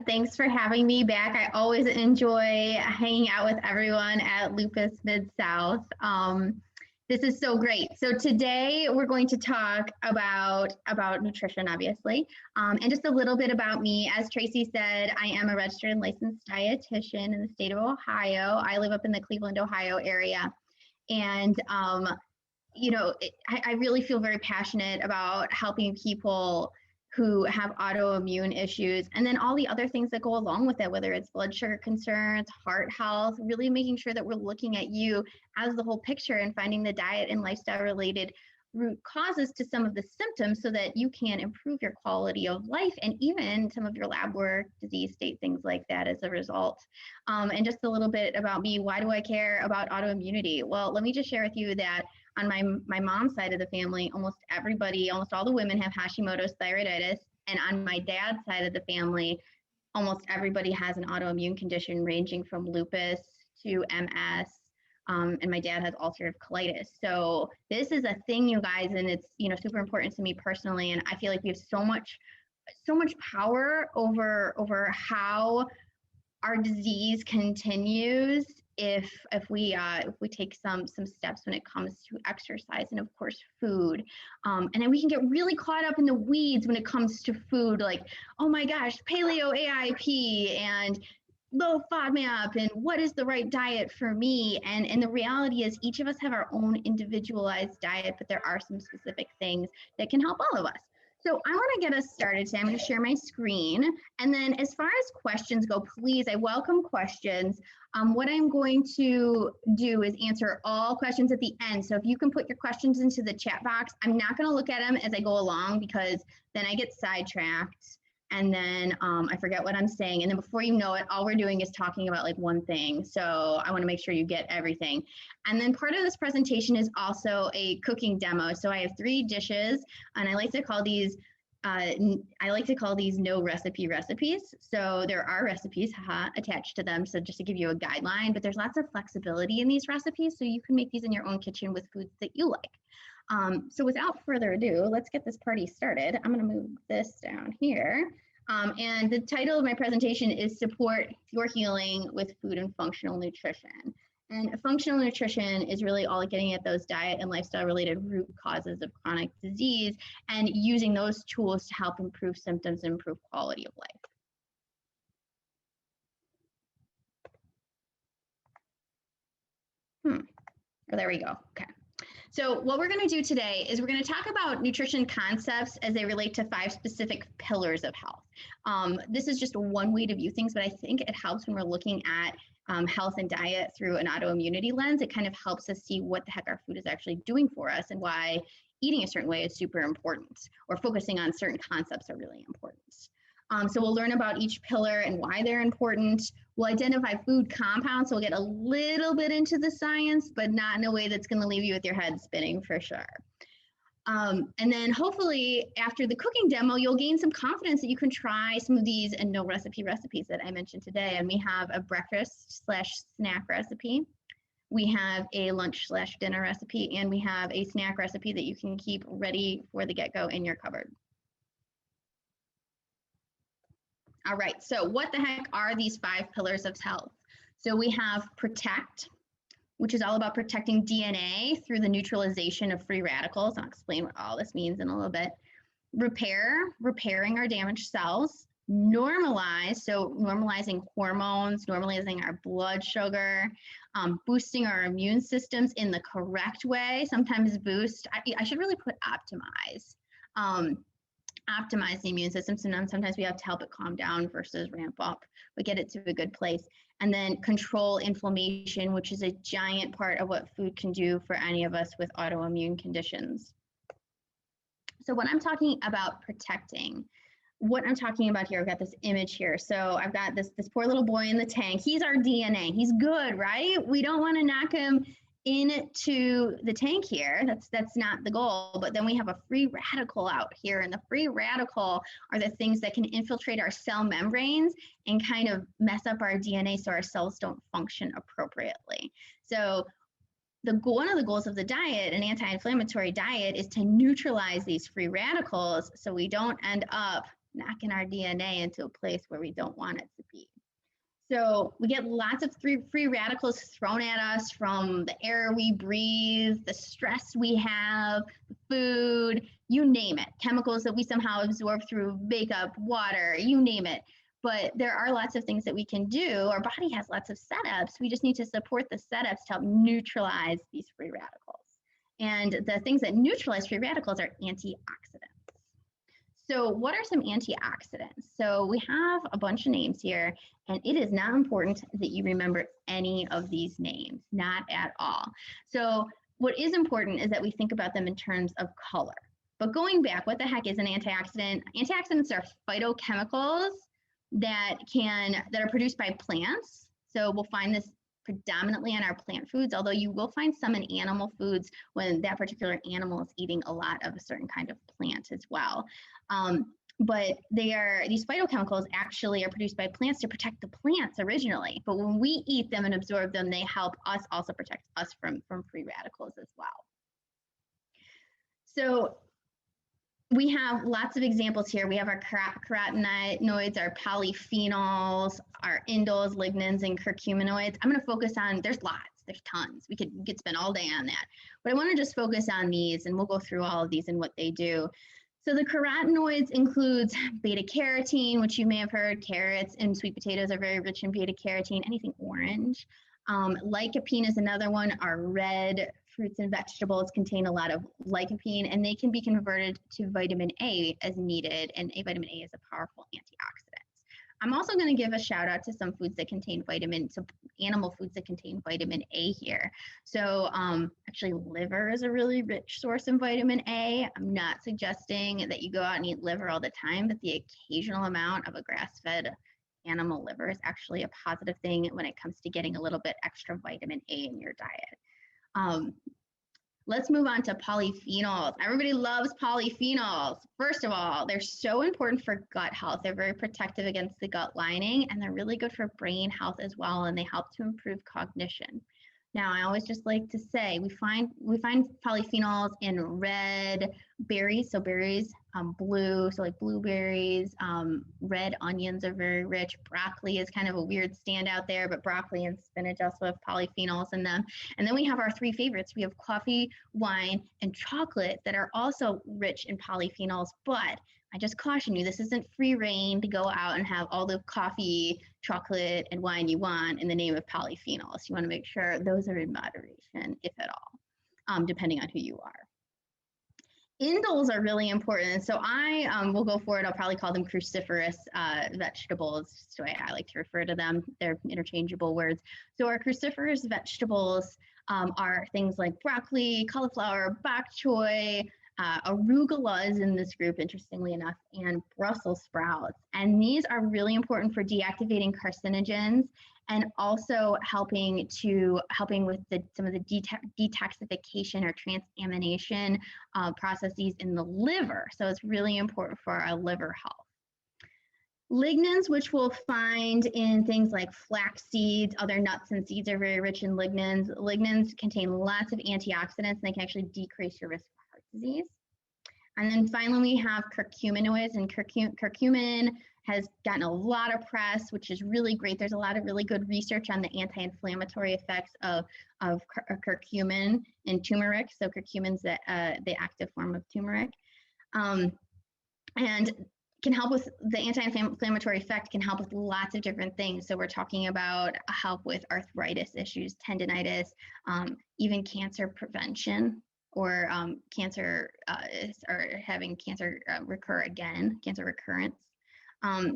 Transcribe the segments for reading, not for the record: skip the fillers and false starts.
Thanks for having me back. I always enjoy hanging out with everyone at Lupus Mid-South. This is so great. So today we're going to talk about nutrition, obviously, and just a little bit about me. As Tracy said, I am a registered and licensed dietitian in the state of Ohio. I live up in the Cleveland, Ohio area. And I really feel very passionate about helping people who have autoimmune issues, and then all the other things that go along with it, whether it's blood sugar concerns, heart health, really making sure that we're looking at you as the whole picture and finding the diet and lifestyle related root causes to some of the symptoms so that you can improve your quality of life and even some of your lab work, disease state, things like that as a result. And just a little bit about me. Why do I care about autoimmunity? Well, let me just share with you that on my mom's side of the family, almost all the women have Hashimoto's thyroiditis. And on my dad's side of the family, almost everybody has an autoimmune condition ranging from lupus to MS. And my dad has ulcerative colitis. So this is a thing, you guys, and it's, super important to me personally. And I feel like we have so much power over how our disease continues if we take some steps when it comes to exercise and of course food. And then we can get really caught up in the weeds when it comes to food, like, oh my gosh, paleo AIP and low FODMAP and what is the right diet for me? And the reality is each of us have our own individualized diet, but there are some specific things that can help all of us. So I want to get us started today. I'm going to share my screen. And then as far as questions go, please, I welcome questions. What I'm going to do is answer all questions at the end. So if you can put your questions into the chat box, I'm not going to look at them as I go along because then I get sidetracked. And then I forget what I'm saying. And then before you know it, all we're doing is talking about like one thing. So I want to make sure you get everything. And then part of this presentation is also a cooking demo. So I have 3 dishes, and I like to call these no recipe recipes. So there are recipes attached to them. So just to give you a guideline, but there's lots of flexibility in these recipes. So you can make these in your own kitchen with foods that you like. So without further ado, let's get this party started. I'm going to move this down here. And the title of my presentation is Support Your Healing with Food and Functional Nutrition. And functional nutrition is really all getting at those diet and lifestyle related root causes of chronic disease and using those tools to help improve symptoms and improve quality of life. There we go. Okay. So what we're going to do today is we're going to talk about nutrition concepts as they relate to 5 specific pillars of health. This is just one way to view things, but I think it helps when we're looking at health and diet through an autoimmunity lens. It kind of helps us see what the heck our food is actually doing for us and why eating a certain way is super important, or focusing on certain concepts are really important. So we'll learn about each pillar and why they're important. We'll identify food compounds, so we'll get a little bit into the science, but not in a way that's going to leave you with your head spinning for sure. And then hopefully after the cooking demo, you'll gain some confidence that you can try some of these and no recipe recipes that I mentioned today. And we have a breakfast/snack recipe. We have a lunch/dinner recipe, and we have a snack recipe that you can keep ready for the get-go in your cupboard. All right, so what the heck are these 5 pillars of health? So we have protect, which is all about protecting DNA through the neutralization of free radicals. I'll explain what all this means in a little bit. Repair, repairing our damaged cells. Normalize, so normalizing hormones, normalizing our blood sugar, boosting our immune systems in the correct way. Sometimes boost, I should really put optimize. Optimize the immune system. Sometimes we have to help it calm down versus ramp up, but get it to a good place. And then control inflammation, which is a giant part of what food can do for any of us with autoimmune conditions. So when I'm talking about protecting, what I'm talking about here, I've got this image here. So I've got this poor little boy in the tank. He's our DNA. He's good, right? We don't want to knock him into the tank here. That's not the goal. But then we have a free radical out here, and the free radical are the things that can infiltrate our cell membranes and kind of mess up our DNA so our cells don't function appropriately. So one of the goals of the diet, an anti-inflammatory diet, is to neutralize these free radicals so we don't end up knocking our DNA into a place where we don't want it to be. So we get lots of free radicals thrown at us from the air we breathe, the stress we have, the food, you name it, chemicals that we somehow absorb through makeup, water, you name it. But there are lots of things that we can do. Our body has lots of setups. We just need to support the setups to help neutralize these free radicals. And the things that neutralize free radicals are antioxidants. So what are some antioxidants? So we have a bunch of names here, and it is not important that you remember any of these names, not at all. So what is important is that we think about them in terms of color. But going back, what the heck is an antioxidant? Antioxidants are phytochemicals that are produced by plants. So we'll find this predominantly in our plant foods, although you will find some in animal foods when that particular animal is eating a lot of a certain kind of plant as well. But these phytochemicals actually are produced by plants to protect the plants originally. But when we eat them and absorb them, they help us also protect us from free radicals as well. So we have lots of examples here. We have our carotenoids, our polyphenols, our indoles, lignans, and curcuminoids. I'm going to focus on, there's tons. We could spend all day on that. But I want to just focus on these, and we'll go through all of these and what they do. So the carotenoids includes beta carotene, which you may have heard. Carrots and sweet potatoes are very rich in beta carotene, anything orange. Lycopene is another one. Our red fruits and vegetables contain a lot of lycopene, and they can be converted to vitamin A as needed, and vitamin A is a powerful antioxidant. I'm also going to give a shout out to some foods that contain animal foods that contain vitamin A here. So actually liver is a really rich source of vitamin A. I'm not suggesting that you go out and eat liver all the time, but the occasional amount of a grass-fed animal liver is actually a positive thing when it comes to getting a little bit extra vitamin A in your diet. Let's move on to polyphenols. Everybody loves polyphenols. First of all, they're so important for gut health. They're very protective against the gut lining, and they're really good for brain health as well, and they help to improve cognition. Now, I always just like to say we find polyphenols in red berries, so berries, blue, so like blueberries, red onions are very rich. Broccoli is kind of a weird standout there, but broccoli and spinach also have polyphenols in them. And then we have our three favorites. We have coffee, wine, and chocolate that are also rich in polyphenols, but I just caution you, this isn't free reign to go out and have all the coffee, chocolate, and wine you want in the name of polyphenols. You want to make sure those are in moderation, if at all, depending on who you are. Indoles are really important. So I will go for it. I'll probably call them cruciferous vegetables. Just the way I like to refer to them. They're interchangeable words. So our cruciferous vegetables are things like broccoli, cauliflower, bok choy, arugula is in this group, interestingly enough, and Brussels sprouts. And these are really important for deactivating carcinogens and also helping with some of the detoxification or transamination processes in the liver. So it's really important for our liver health. Lignans, which we'll find in things like flax seeds, other nuts and seeds are very rich in lignans. Lignans contain lots of antioxidants, and they can actually decrease your risk for heart disease. And then finally, we have curcuminoids, and curcumin has gotten a lot of press, which is really great. There's a lot of really good research on the anti-inflammatory effects of curcumin in turmeric. So curcumin's the active form of turmeric. And can help with the anti-inflammatory effect, can help with lots of different things. So we're talking about help with arthritis issues, tendinitis, even cancer prevention, or cancer or having cancer recur again, cancer recurrence.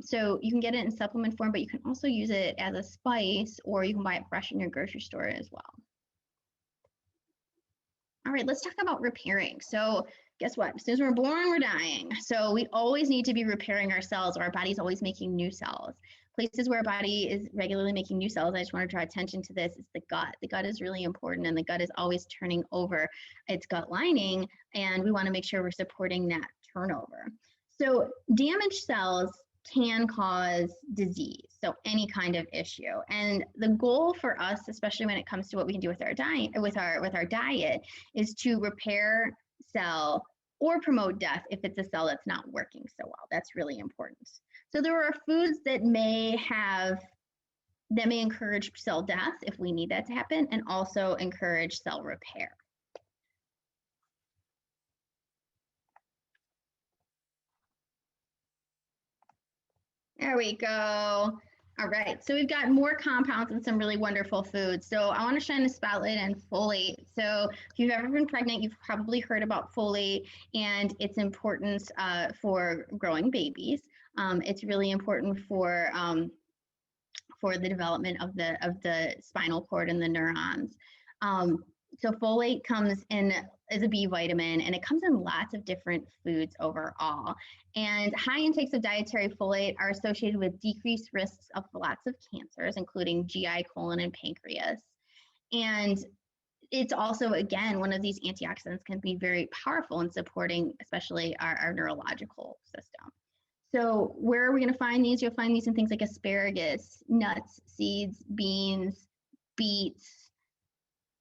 So you can get it in supplement form, but you can also use it as a spice, or you can buy it fresh in your grocery store as well. All right, let's talk about repairing. So guess what? As soon as we're born, we're dying. So we always need to be repairing our cells, or our body's always making new cells. Places where our body is regularly making new cells, I just want to draw attention to this, is the gut. The gut is really important, and the gut is always turning over its gut lining, and we want to make sure we're supporting that turnover. So damaged cells can cause disease, so any kind of issue. And the goal for us, especially when it comes to what we can do with our diet, is to repair cell or promote death if it's a cell that's not working so well. That's really important. So there are foods that may encourage cell death if we need that to happen, and also encourage cell repair. There we go. All right, so we've got more compounds and some really wonderful foods. So I want to shine a spotlight on folate. So if you've ever been pregnant, you've probably heard about folate and its importance for growing babies. It's really important for the development of the spinal cord and the neurons. So folate comes in as a B vitamin, and it comes in lots of different foods overall. And high intakes of dietary folate are associated with decreased risks of lots of cancers, including GI, colon, and pancreas. And it's also, again, one of these antioxidants can be very powerful in supporting especially our neurological system. So where are we going to find these? You'll find these in things like asparagus, nuts, seeds, beans, beets,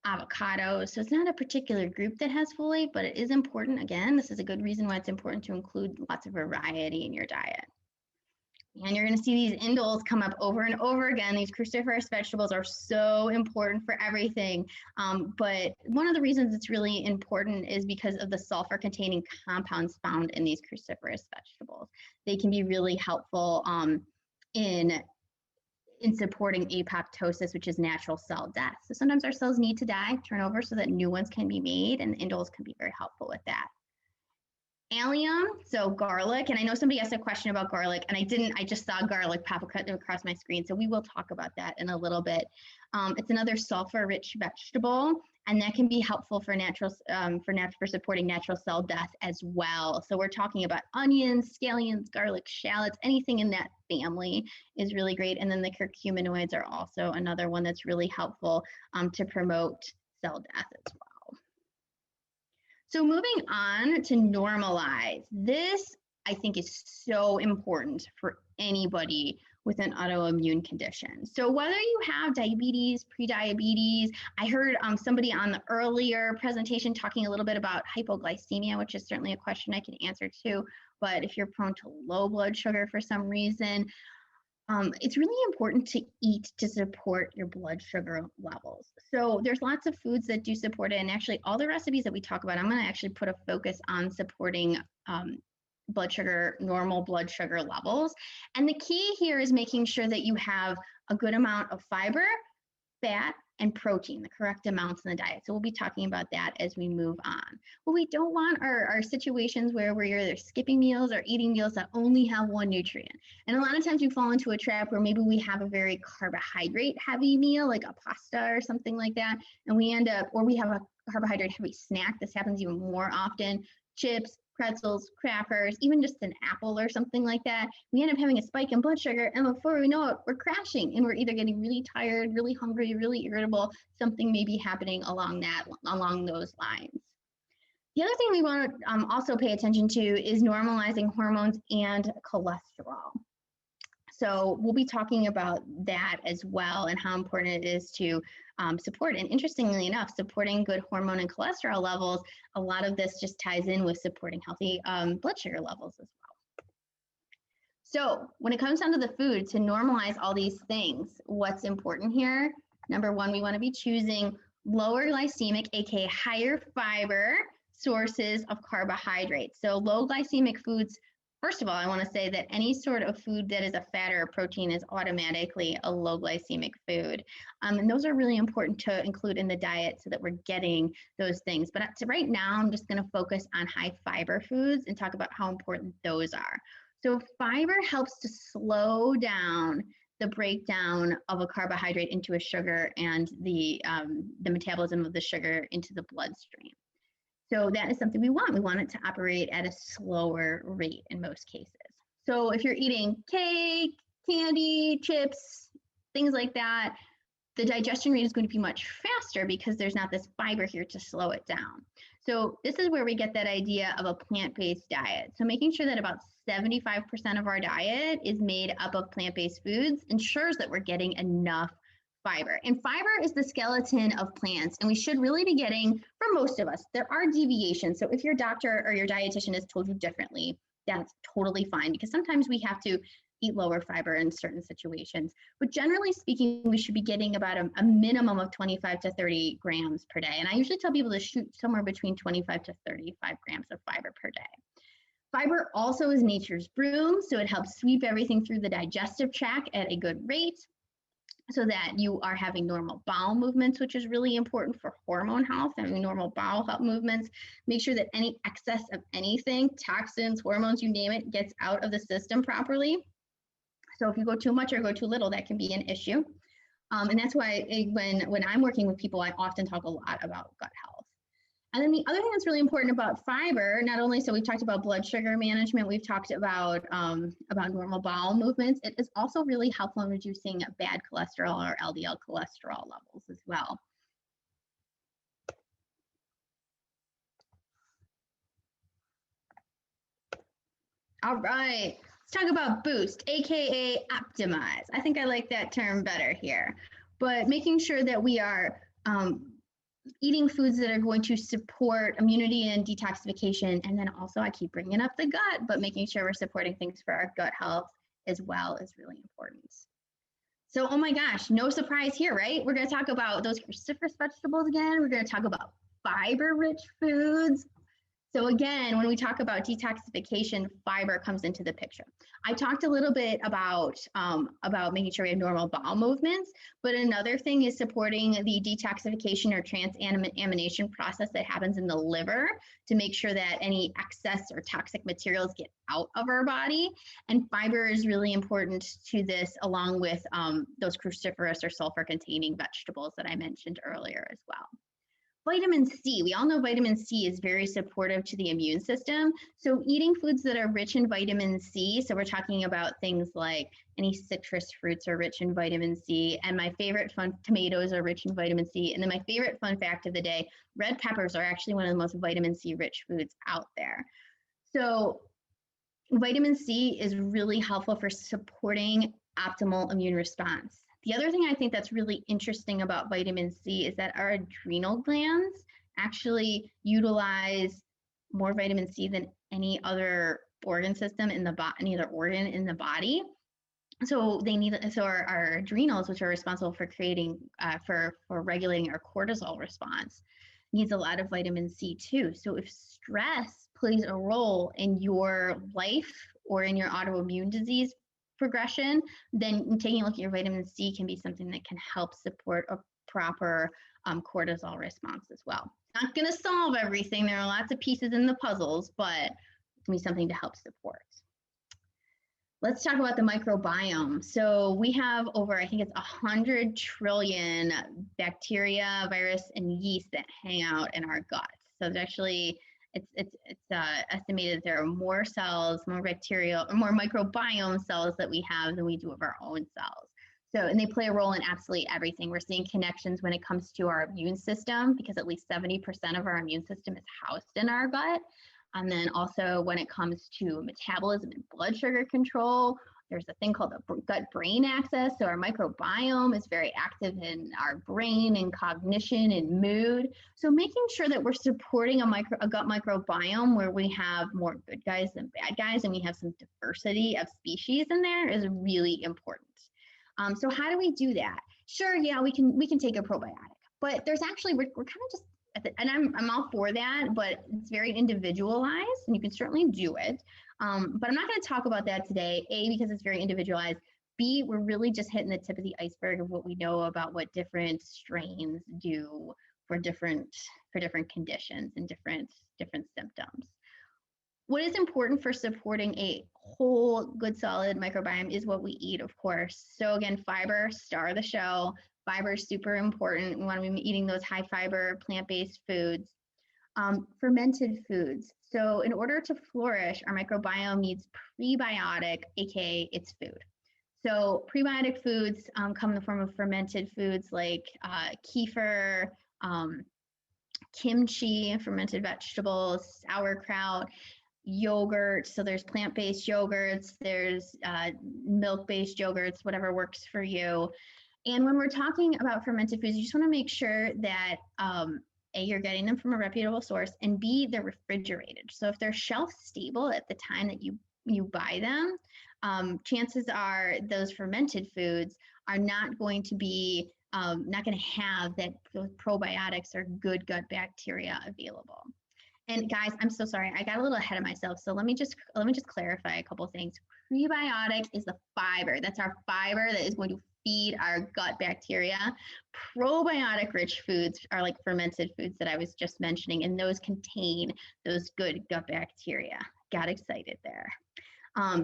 avocados. So it's not a particular group that has folate, but it is important. Again, this is a good reason why it's important to include lots of variety in your diet. And you're going to see these indoles come up over and over again. These cruciferous vegetables are so important for everything. But one of the reasons it's really important is because of the sulfur-containing compounds found in these cruciferous vegetables. They can be really helpful in supporting apoptosis, which is natural cell death. So sometimes our cells need to die, turn over, so that new ones can be made, and the indoles can be very helpful with that. Allium, so garlic, and I know somebody asked a question about garlic, and I just saw garlic pop across my screen, so we will talk about that in a little bit. It's another sulfur-rich vegetable, and that can be helpful for supporting natural cell death as well. So we're talking about onions, scallions, garlic, shallots, anything in that family is really great. And then the curcuminoids are also another one that's really helpful to promote cell death as well. So moving on to normalize. This, I think, is so important for anybody with an autoimmune condition. So whether you have diabetes, prediabetes, I heard somebody on the earlier presentation talking a little bit about hypoglycemia, which is certainly a question I can answer too. But if you're prone to low blood sugar for some reason, it's really important to eat to support your blood sugar levels. So there's lots of foods that do support it. And actually all the recipes that we talk about, I'm going to actually put a focus on supporting normal blood sugar levels. And the key here is making sure that you have a good amount of fiber, fat, and protein, the correct amounts in the diet. So we'll be talking about that as we move on. What we don't want are situations where we're either skipping meals or eating meals that only have one nutrient. And a lot of times we fall into a trap where maybe we have a very carbohydrate heavy meal, like a pasta or something like that, and we end up, or we have a carbohydrate heavy snack. This happens even more often. Chips, pretzels, crackers, even just an apple or something like that. We end up having a spike in blood sugar, and before we know it, we're crashing, and we're either getting really tired, really hungry, really irritable. Something may be happening along those lines. The other thing we want to also pay attention to is normalizing hormones and cholesterol. So we'll be talking about that as well, and how important it is to support. And interestingly enough, supporting good hormone and cholesterol levels, a lot of this just ties in with supporting healthy blood sugar levels as well. So when it comes down to the food, to normalize all these things, what's important here? Number one, we want to be choosing lower glycemic, aka higher fiber sources of carbohydrates. So low glycemic foods. First of all, I want to say that any sort of food that is a fat or a protein is automatically a low glycemic food. And those are really important to include in the diet so that we're getting those things. But right now, I'm just going to focus on high fiber foods and talk about how important those are. So fiber helps to slow down the breakdown of a carbohydrate into a sugar and the metabolism of the sugar into the bloodstream. So that is something we want. We want it to operate at a slower rate in most cases. So if you're eating cake, candy, chips, things like that, the digestion rate is going to be much faster because there's not this fiber here to slow it down. So this is where we get that idea of a plant-based diet. So making sure that about 75% of our diet is made up of plant-based foods ensures that we're getting enough fiber. And fiber is the skeleton of plants, and we should really be getting, for most of us, there are deviations. So if your doctor or your dietitian has told you differently, that's totally fine, because sometimes we have to eat lower fiber in certain situations. But generally speaking, we should be getting about a minimum of 25 to 30 grams per day. And I usually tell people to shoot somewhere between 25 to 35 grams of fiber per day. Fiber also is nature's broom, so it helps sweep everything through the digestive tract at a good rate, so that you are having normal bowel movements, which is really important for hormone health. Having normal bowel health movements, make sure that any excess of anything, toxins, hormones, you name it, gets out of the system properly. So if you go too much or go too little, that can be an issue. And that's why when I'm working with people, I often talk a lot about gut health. And then the other thing that's really important about fiber, not only, so we've talked about blood sugar management, we've talked about normal bowel movements, it is also really helpful in reducing bad cholesterol or LDL cholesterol levels as well. All right, let's talk about boost, AKA optimize. I think I like that term better here, but making sure that we are eating foods that are going to support immunity and detoxification. And then also, I keep bringing up the gut, but making sure we're supporting things for our gut health as well is really important. So, oh my gosh, no surprise here, right? We're going to talk about those cruciferous vegetables again. We're going to talk about fiber-rich foods. So again, when we talk about detoxification, fiber comes into the picture. I talked a little bit about making sure we have normal bowel movements, but another thing is supporting the detoxification or transamination process that happens in the liver to make sure that any excess or toxic materials get out of our body. And fiber is really important to this, along with those cruciferous or sulfur-containing vegetables that I mentioned earlier as well. Vitamin C, we all know vitamin C is very supportive to the immune system. So eating foods that are rich in vitamin C, so we're talking about things like any citrus fruits are rich in vitamin C, and my favorite tomatoes are rich in vitamin C. And then my favorite fun fact of the day, red peppers are actually one of the most vitamin C rich foods out there. So vitamin C is really helpful for supporting optimal immune response. The other thing I think that's really interesting about vitamin C is that our adrenal glands actually utilize more vitamin C than any other organ system in the body, any other organ in the body. So our adrenals, which are responsible for creating, for regulating our cortisol response, needs a lot of vitamin C too. So if stress plays a role in your life or in your autoimmune disease progression, then taking a look at your vitamin C can be something that can help support a proper cortisol response as well. Not going to solve everything. There are lots of pieces in the puzzles, but it can be something to help support. Let's talk about the microbiome. So we have over, I think it's 100 trillion bacteria, virus, and yeast that hang out in our guts. So there's actually, it's estimated that there are more cells, more bacterial, or more microbiome cells that we have than we do of our own cells. So, and they play a role in absolutely everything. We're seeing connections when it comes to our immune system, because at least 70% of our immune system is housed in our gut. And then also when it comes to metabolism and blood sugar control, there's a thing called the gut-brain axis. So our microbiome is very active in our brain and cognition and mood. So making sure that we're supporting a gut microbiome where we have more good guys than bad guys, and we have some diversity of species in there, is really important. So how do we do that? Sure, yeah, we can take a probiotic, but there's actually, we're kind of just, and I'm all for that, but it's very individualized, and you can certainly do it. But I'm not going to talk about that today, A, because it's very individualized. B, we're really just hitting the tip of the iceberg of what we know about what different strains do for different conditions and different symptoms. What is important for supporting a whole, good, solid microbiome is what we eat, of course. So again, fiber, star of the show. Fiber is super important. We want to be eating those high fiber, plant-based foods. Fermented foods. So in order to flourish, our microbiome needs prebiotic, aka it's food. So prebiotic foods come in the form of fermented foods like kefir, kimchi, fermented vegetables, sauerkraut, yogurt. So there's plant-based yogurts, there's milk-based yogurts, whatever works for you. And when we're talking about fermented foods, you just want to make sure that A, you're getting them from a reputable source, and B, they're refrigerated. So if they're shelf stable at the time that you buy them, chances are those fermented foods are not going to be not going to have that those probiotics or good gut bacteria available. And guys, I'm so sorry, I got a little ahead of myself. So let me just clarify a couple of things. Prebiotic is the fiber. That's our fiber that is going to feed our gut bacteria. Probiotic rich foods are like fermented foods that I was just mentioning, and those contain those good gut bacteria. Got excited there.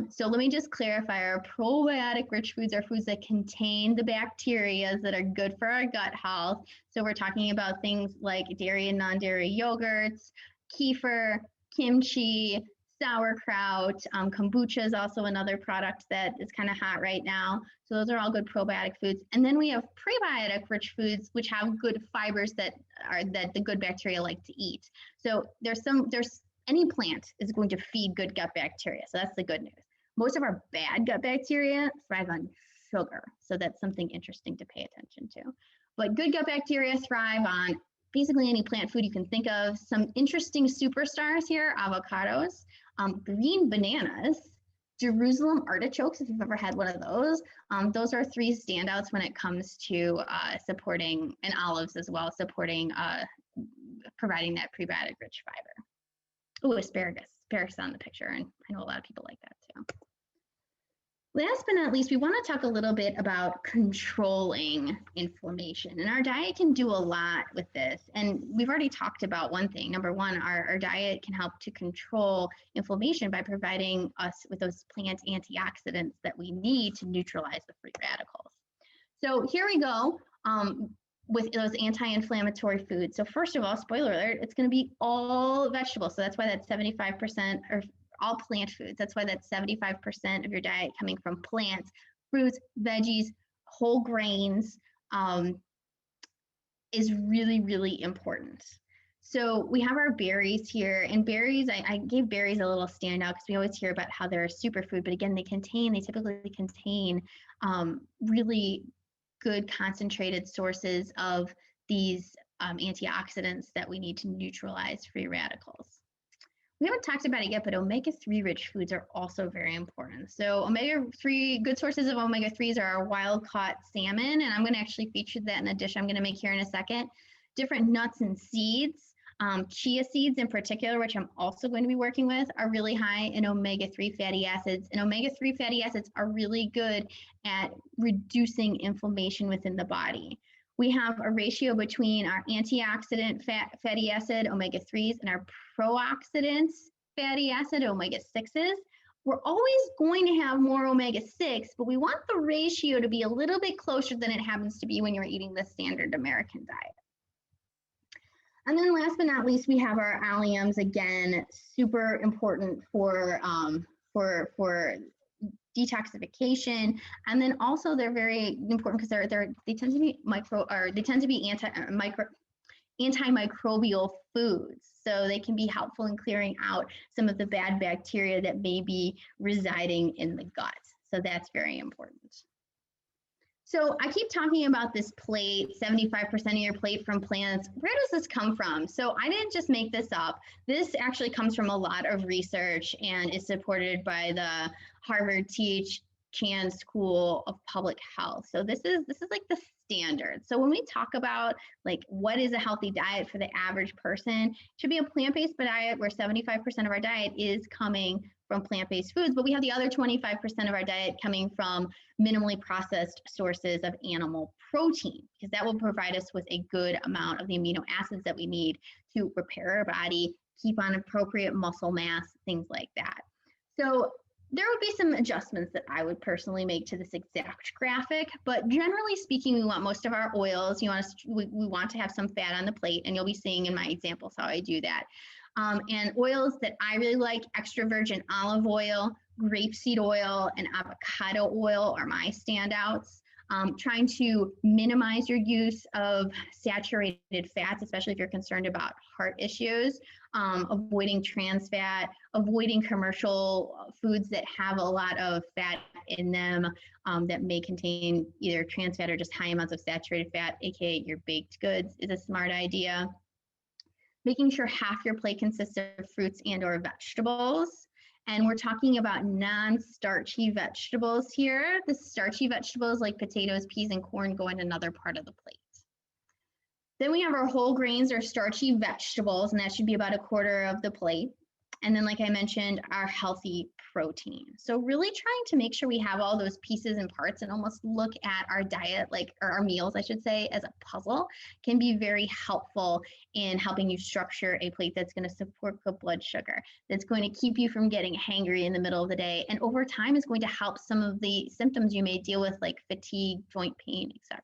So let me just clarify, our probiotic rich foods are foods that contain the bacteria that are good for our gut health. So we're talking about things like dairy and non-dairy yogurts, kefir, kimchi, sauerkraut, kombucha is also another product that is kind of hot right now. So those are all good probiotic foods. And then we have prebiotic rich foods, which have good fibers that the good bacteria like to eat. So there's any plant is going to feed good gut bacteria. So that's the good news. Most of our bad gut bacteria thrive on sugar. So that's something interesting to pay attention to. But good gut bacteria thrive on basically any plant food you can think of. Some interesting superstars here, avocados, green bananas, Jerusalem artichokes, if you've ever had one of those. Those are three standouts when it comes to supporting, and olives as well, supporting, providing that prebiotic rich fiber. Oh, asparagus on the picture, and I know a lot of people like that too. Last but not least, we want to talk a little bit about controlling inflammation. And our diet can do a lot with this. And we've already talked about one thing. Number one, our diet can help to control inflammation by providing us with those plant antioxidants that we need to neutralize the free radicals. So here we go with those anti-inflammatory foods. So first of all, spoiler alert, it's going to be all vegetables. So that's why that's 75%, or all plant foods. That's why that's 75% of your diet coming from plants, fruits, veggies, whole grains is really, really important. So we have our berries here, and berries, I gave berries a little standout because we always hear about how they're a superfood, but again, they typically contain really good concentrated sources of these antioxidants that we need to neutralize free radicals. We haven't talked about it yet, but omega-3 rich foods are also very important. So omega-3, good sources of omega-3s are our wild-caught salmon, and I'm going to actually feature that in a dish I'm going to make here in a second. Different nuts and seeds, chia seeds in particular, which I'm also going to be working with, are really high in omega-3 fatty acids. And omega-3 fatty acids are really good at reducing inflammation within the body. We have a ratio between our antioxidant fatty acid, omega-3s, and our pro-oxidants fatty acid, omega-6s. We're always going to have more omega-6, but we want the ratio to be a little bit closer than it happens to be when you're eating the standard American diet. And then last but not least, we have our alliums, again, super important for detoxification, and then also they're very important because they tend to be antimicrobial foods, so they can be helpful in clearing out some of the bad bacteria that may be residing in the gut. So that's very important. So I keep talking about this plate, 75% of your plate from plants. Where does this come from? So I didn't just make this up. This actually comes from a lot of research and is supported by the Harvard T.H. Chan School of Public Health. So this is like the standard. So when we talk about like what is a healthy diet for the average person, it should be a plant-based diet where 75% of our diet is coming from plant-based foods, but we have the other 25% of our diet coming from minimally processed sources of animal protein, because that will provide us with a good amount of the amino acids that we need to repair our body, keep on appropriate muscle mass, things like that. So there would be some adjustments that I would personally make to this exact graphic, but generally speaking, we want most of our oils, we want to have some fat on the plate, and you'll be seeing in my examples how I do that. And oils that I really like, extra virgin olive oil, grapeseed oil, and avocado oil are my standouts. Trying to minimize your use of saturated fats, especially if you're concerned about heart issues, avoiding trans fat, avoiding commercial foods that have a lot of fat in them that may contain either trans fat or just high amounts of saturated fat, aka your baked goods, is a smart idea. Making sure half your plate consists of fruits and or vegetables. And we're talking about non-starchy vegetables here. The starchy vegetables like potatoes, peas, and corn go in another part of the plate. Then we have our whole grains or starchy vegetables, and that should be about a quarter of the plate. And then, like I mentioned, our healthy protein. So really trying to make sure we have all those pieces and parts and almost look at our diet, or our meals, I should say, as a puzzle can be very helpful in helping you structure a plate that's going to support good blood sugar, that's going to keep you from getting hangry in the middle of the day, and over time is going to help some of the symptoms you may deal with, like fatigue, joint pain, etc.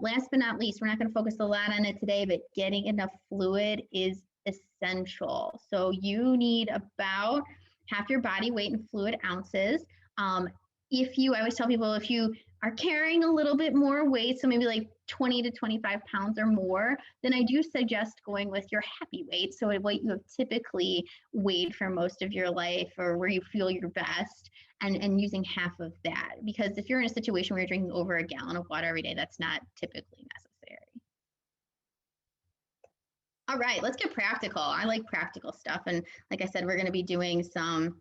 Last but not least, we're not going to focus a lot on it today, but getting enough fluid is essential. So you need about half your body weight in fluid ounces. I always tell people, if you are carrying a little bit more weight, so maybe like 20 to 25 pounds or more, then I do suggest going with your happy weight. So what you have typically weighed for most of your life, or where you feel your best, and using half of that. Because if you're in a situation where you're drinking over a gallon of water every day, that's not typically necessary. All right, let's get practical. I like practical stuff. And like I said, we're going to be doing I'm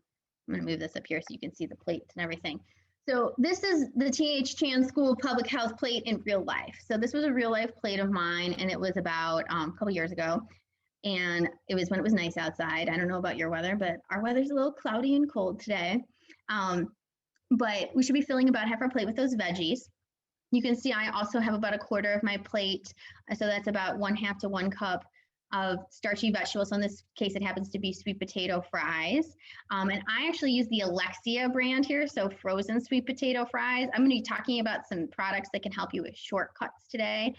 going to move this up here so you can see the plates and everything. So this is the T.H. Chan School of Public Health plate in real life. So this was a real life plate of mine, and it was about a couple years ago. And it was when it was nice outside. I don't know about your weather, but our weather's a little cloudy and cold today. But we should be filling about half our plate with those veggies. You can see I also have about a quarter of my plate. So that's about 1/2 to 1 cup of starchy vegetables. So in this case, it happens to be sweet potato fries. And I actually use the Alexia brand here, so frozen sweet potato fries. I'm going to be talking about some products that can help you with shortcuts today,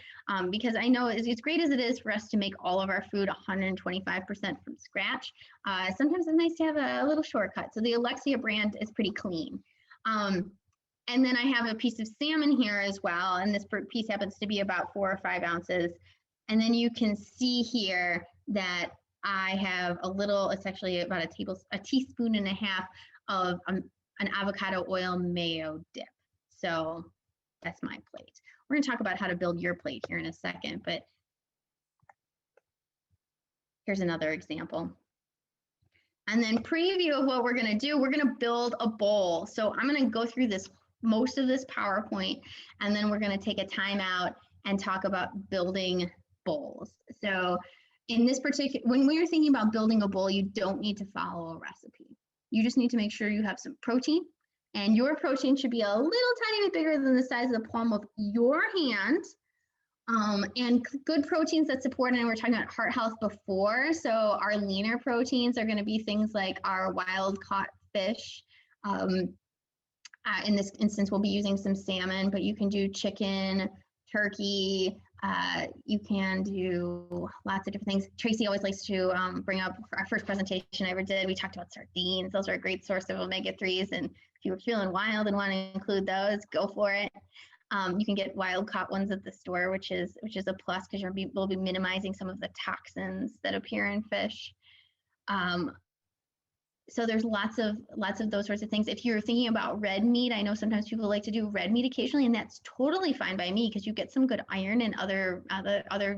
because I know as great as it is for us to make all of our food 125% from scratch, sometimes it's nice to have a little shortcut. So the Alexia brand is pretty clean. And then I have a piece of salmon here as well, and this piece happens to be about 4 or 5 ounces. And then you can see here that I have it's actually about a teaspoon and a half of an avocado oil mayo dip. So that's my plate. We're going to talk about how to build your plate here in a second, but here's another example. And then preview of what we're going to do, we're going to build a bowl. So I'm going to go through most of this PowerPoint, and then we're going to take a time out and talk about building bowls. So in this when we're thinking about building a bowl, you don't need to follow a recipe. You just need to make sure you have some protein, and your protein should be a little tiny bit bigger than the size of the palm of your hand. And good proteins that support, and we were talking about heart health before. So our leaner proteins are going to be things like our wild caught fish. In this instance, we'll be using some salmon, but you can do chicken, turkey. You can do lots of different things. Tracy always likes to bring up our first presentation I ever did. We talked about sardines. Those are a great source of omega-3s. And if you were feeling wild and want to include those, go for it. You can get wild caught ones at the store, which is a plus, because we'll be minimizing some of the toxins that appear in fish. So there's lots of those sorts of things. If you're thinking about red meat, I know sometimes people like to do red meat occasionally, and that's totally fine by me, because you get some good iron and other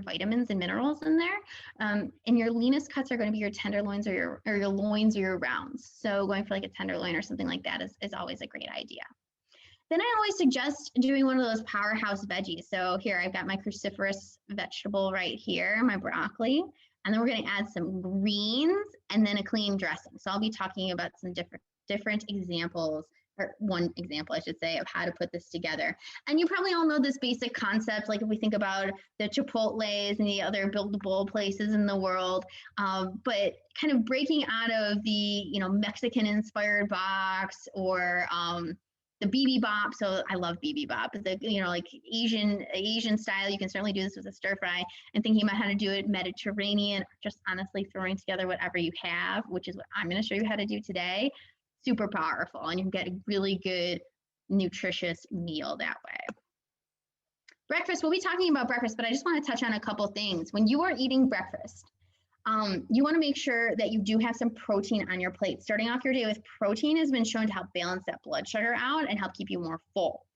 vitamins and minerals in there. And your leanest cuts are going to be your tenderloins or your loins or your rounds. So going for like a tenderloin or something like that is always a great idea. Then I always suggest doing one of those powerhouse veggies. So here I've got my cruciferous vegetable right here, my broccoli. And then we're going to add some greens and then a clean dressing. So I'll be talking about some different examples, or one example, I should say, of how to put this together. And you probably all know this basic concept, like if we think about the Chipotles and the other build-a-bowl places in the world, but kind of breaking out of the Mexican-inspired box, or the bibimbap. So I love bibimbap. Like Asian style. You can certainly do this with a stir fry, and thinking about how to do it Mediterranean, or just honestly throwing together whatever you have, which is what I'm going to show you how to do today. Super powerful, and you can get a really good, nutritious meal that way. Breakfast, we'll be talking about breakfast, but I just want to touch on a couple things. When you are eating breakfast, You want to make sure that you do have some protein on your plate. Starting off your day with protein has been shown to help balance that blood sugar out and help keep you more full.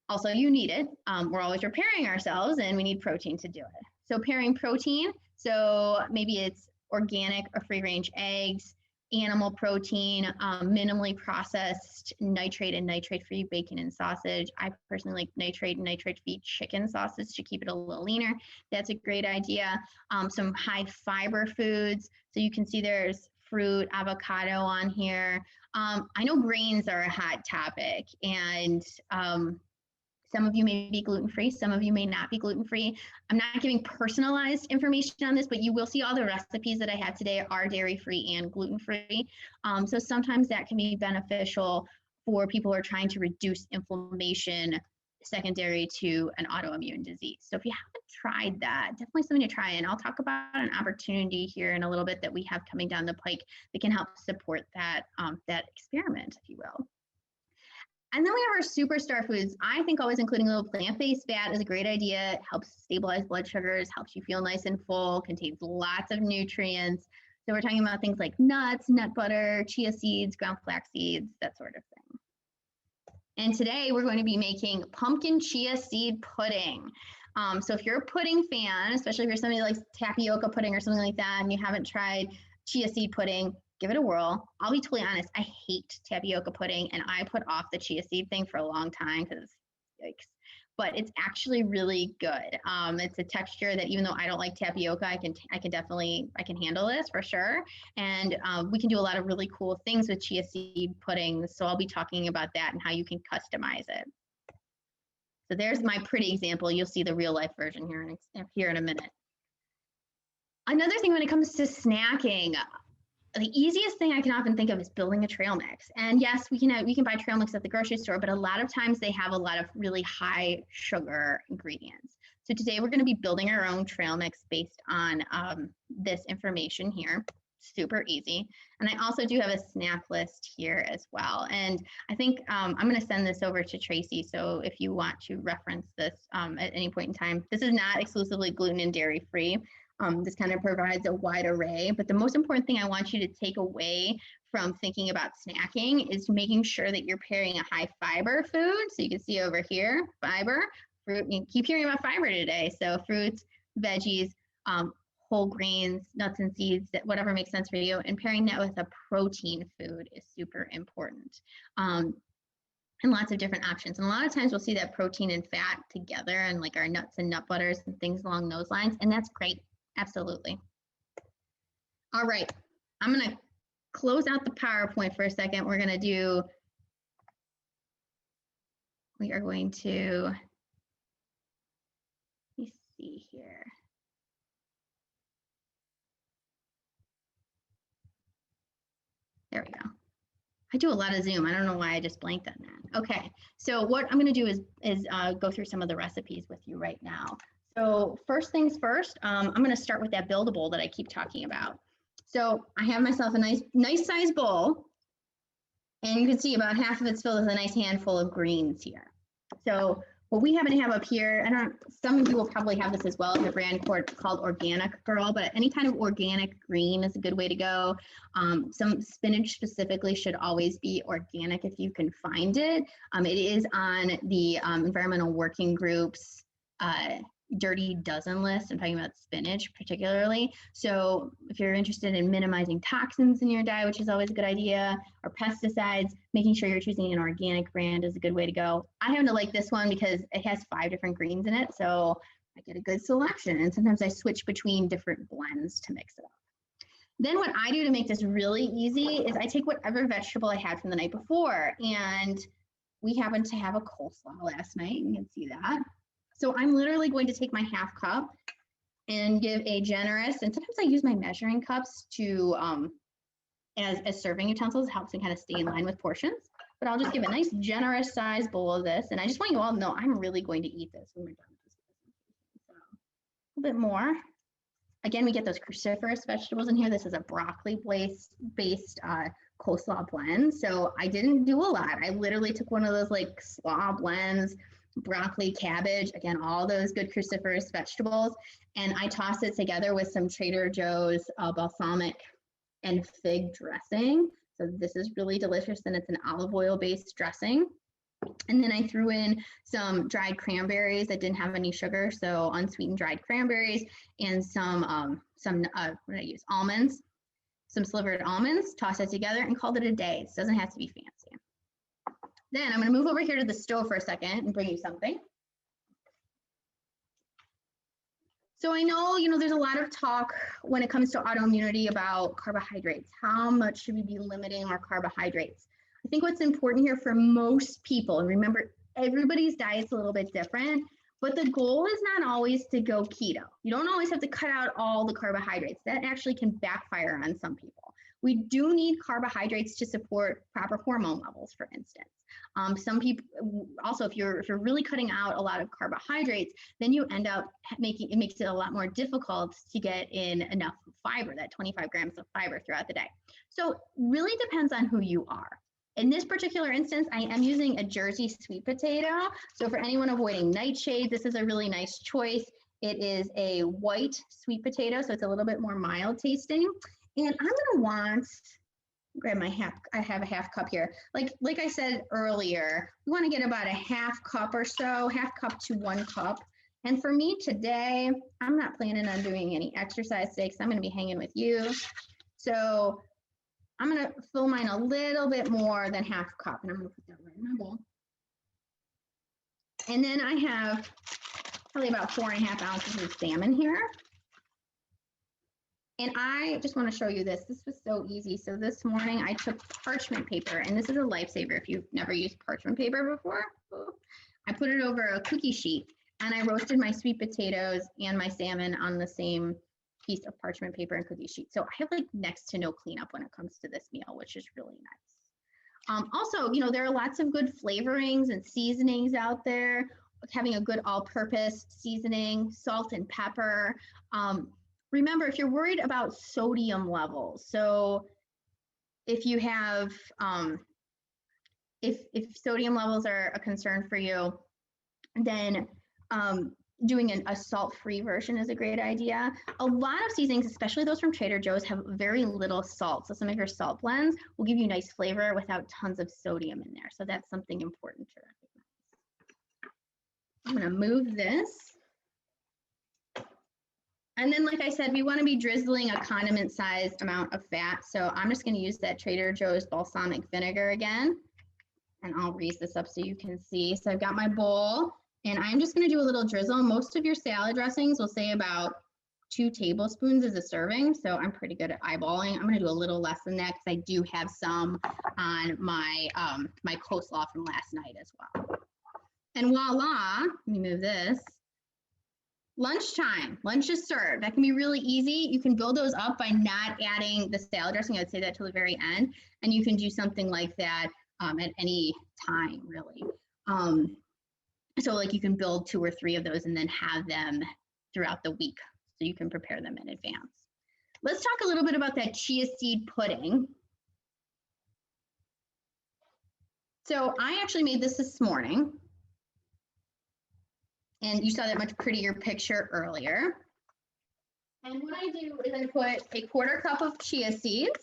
Also, you need it. We're always repairing ourselves and we need protein to do it. So pairing protein, so maybe it's organic or free-range eggs, animal protein, minimally processed nitrate and nitrate-free bacon and sausage. I personally like nitrate and nitrate-free chicken sausage to keep it a little leaner. That's a great idea. Some high fiber foods. So you can see there's fruit, avocado on here. I know grains are a hot topic, and some of you may be gluten-free, some of you may not be gluten-free. I'm not giving personalized information on this, but you will see all the recipes that I have today are dairy-free and gluten-free. So sometimes that can be beneficial for people who are trying to reduce inflammation secondary to an autoimmune disease. So if you haven't tried that, definitely something to try. And I'll talk about an opportunity here in a little bit that we have coming down the pike that can help support that, that experiment, if you will. And then we have our superstar foods. I think always including a little plant-based fat is a great idea. It helps stabilize blood sugars, helps you feel nice and full, contains lots of nutrients. So we're talking about things like nuts, nut butter, chia seeds, ground flax seeds, that sort of thing. And today we're going to be making pumpkin chia seed pudding. So if you're a pudding fan, especially if you're somebody that likes tapioca pudding or something like that, and you haven't tried chia seed pudding, give it a whirl. I'll be totally honest, I hate tapioca pudding, and I put off the chia seed thing for a long time because, yikes. But it's actually really good. It's a texture that, even though I don't like tapioca, I can handle this for sure. And we can do a lot of really cool things with chia seed puddings. So I'll be talking about that and how you can customize it. So there's my pretty example. You'll see the real life version here in a minute. Another thing when it comes to snacking, the easiest thing I can often think of is building a trail mix. And yes, we can buy trail mix at the grocery store, but a lot of times they have a lot of really high sugar ingredients. So today we're going to be building our own trail mix based on this information here. Super easy. And I also do have a snack list here as well. And I think I'm going to send this over to Tracy. So if you want to reference this at any point in time, this is not exclusively gluten and dairy free. This kind of provides a wide array, but the most important thing I want you to take away from thinking about snacking is making sure that you're pairing a high fiber food. So you can see over here, fiber, fruit. You keep hearing about fiber today. So fruits, veggies, whole grains, nuts and seeds, whatever makes sense for you. And pairing that with a protein food is super important. And lots of different options. And a lot of times we'll see that protein and fat together and like our nuts and nut butters and things along those lines. And that's great. Absolutely. All right, I'm going to close out the PowerPoint for a second. We are going to, let me see here. There we go. I do a lot of Zoom. I don't know why I just blanked on that. Okay, so what I'm going to do is go through some of the recipes with you right now. So first things first, I'm going to start with that buildable that I keep talking about. So I have myself a nice size bowl, and you can see about half of it's filled with a nice handful of greens here. So what we happen to have up here, some of you will probably have this as well, a brand called Organic Girl, but any kind of organic green is a good way to go. Some spinach specifically should always be organic if you can find it. It is on the Environmental Working Group's Dirty Dozen list. I'm talking about spinach particularly. So if you're interested in minimizing toxins in your diet, which is always a good idea, or pesticides, making sure you're choosing an organic brand is a good way to go. I happen to like this one because it has 5 different greens in it, so I get a good selection. And sometimes I switch between different blends to mix it up. Then what I do to make this really easy is I take whatever vegetable I had from the night before, and we happened to have a coleslaw last night. You can see that. So I'm literally going to take my half cup and give a generous, and sometimes I use my measuring cups to as serving utensils. It helps me kind of stay in line with portions. But I'll just give a nice generous size bowl of this. And I just want you all to know I'm really going to eat this when we're done with this presentation. So a little bit more. Again, we get those cruciferous vegetables in here. This is a broccoli-based coleslaw blend. So I didn't do a lot. I literally took one of those like slaw blends, broccoli, cabbage, again, all those good cruciferous vegetables. And I toss it together with some Trader Joe's balsamic and fig dressing. So this is really delicious, and it's an olive oil based dressing. And then I threw in some dried cranberries that didn't have any sugar, so unsweetened dried cranberries, and some what did I use? Almonds, some slivered almonds, tossed it together and called it a day. This doesn't have to be fancy. Then I'm going to move over here to the stove for a second and bring you something. So I know, there's a lot of talk when it comes to autoimmunity about carbohydrates. How much should we be limiting our carbohydrates? I think what's important here for most people, and remember, everybody's diet's a little bit different, but the goal is not always to go keto. You don't always have to cut out all the carbohydrates. That actually can backfire on some people. We do need carbohydrates to support proper hormone levels, for instance. Some people also, if you're really cutting out a lot of carbohydrates, then you end up it makes it a lot more difficult to get in enough fiber, that 25 grams of fiber throughout the day. So really depends on who you are. In this particular instance, I am using a Jersey sweet potato. So for anyone avoiding nightshade, this is a really nice choice. It is a white sweet potato, so it's a little bit more mild tasting. And I'm gonna grab my I have a half cup here. Like I said earlier, we wanna get about a half cup or so, half cup to 1 cup. And for me today, I'm not planning on doing any exercise today because I'm gonna be hanging with you. So I'm gonna fill mine a little bit more than half cup, and I'm gonna put that right in my bowl. And then I have probably about 4.5 ounces of salmon here. And I just want to show you this. This was so easy. So this morning I took parchment paper, and this is a lifesaver if you've never used parchment paper before. I put it over a cookie sheet, and I roasted my sweet potatoes and my salmon on the same piece of parchment paper and cookie sheet. So I have like next to no cleanup when it comes to this meal, which is really nice. Also, there are lots of good flavorings and seasonings out there. Having a good all-purpose seasoning, salt and pepper. Remember, if you're worried about sodium levels, so if you have, if sodium levels are a concern for you, then doing a salt-free version is a great idea. A lot of seasonings, especially those from Trader Joe's, have very little salt. So some of your salt blends will give you nice flavor without tons of sodium in there. So that's something important to recognize. I'm gonna move this. And then, like I said, we want to be drizzling a condiment-sized amount of fat. So I'm just going to use that Trader Joe's balsamic vinegar again. And I'll raise this up so you can see. So I've got my bowl, and I'm just going to do a little drizzle. Most of your salad dressings will say about 2 tablespoons as a serving. So I'm pretty good at eyeballing. I'm going to do a little less than that because I do have some on my, my coleslaw from last night as well. And voila, let me move this. Lunchtime, lunch is served. That can be really easy. You can build those up by not adding the salad dressing. I'd say that till the very end. And you can do something like that at any time, really. So like you can build 2 or 3 of those and then have them throughout the week so you can prepare them in advance. Let's talk a little bit about that chia seed pudding. So I actually made this morning. And you saw that much prettier picture earlier. And what I do is I put a 1/4 cup of chia seeds.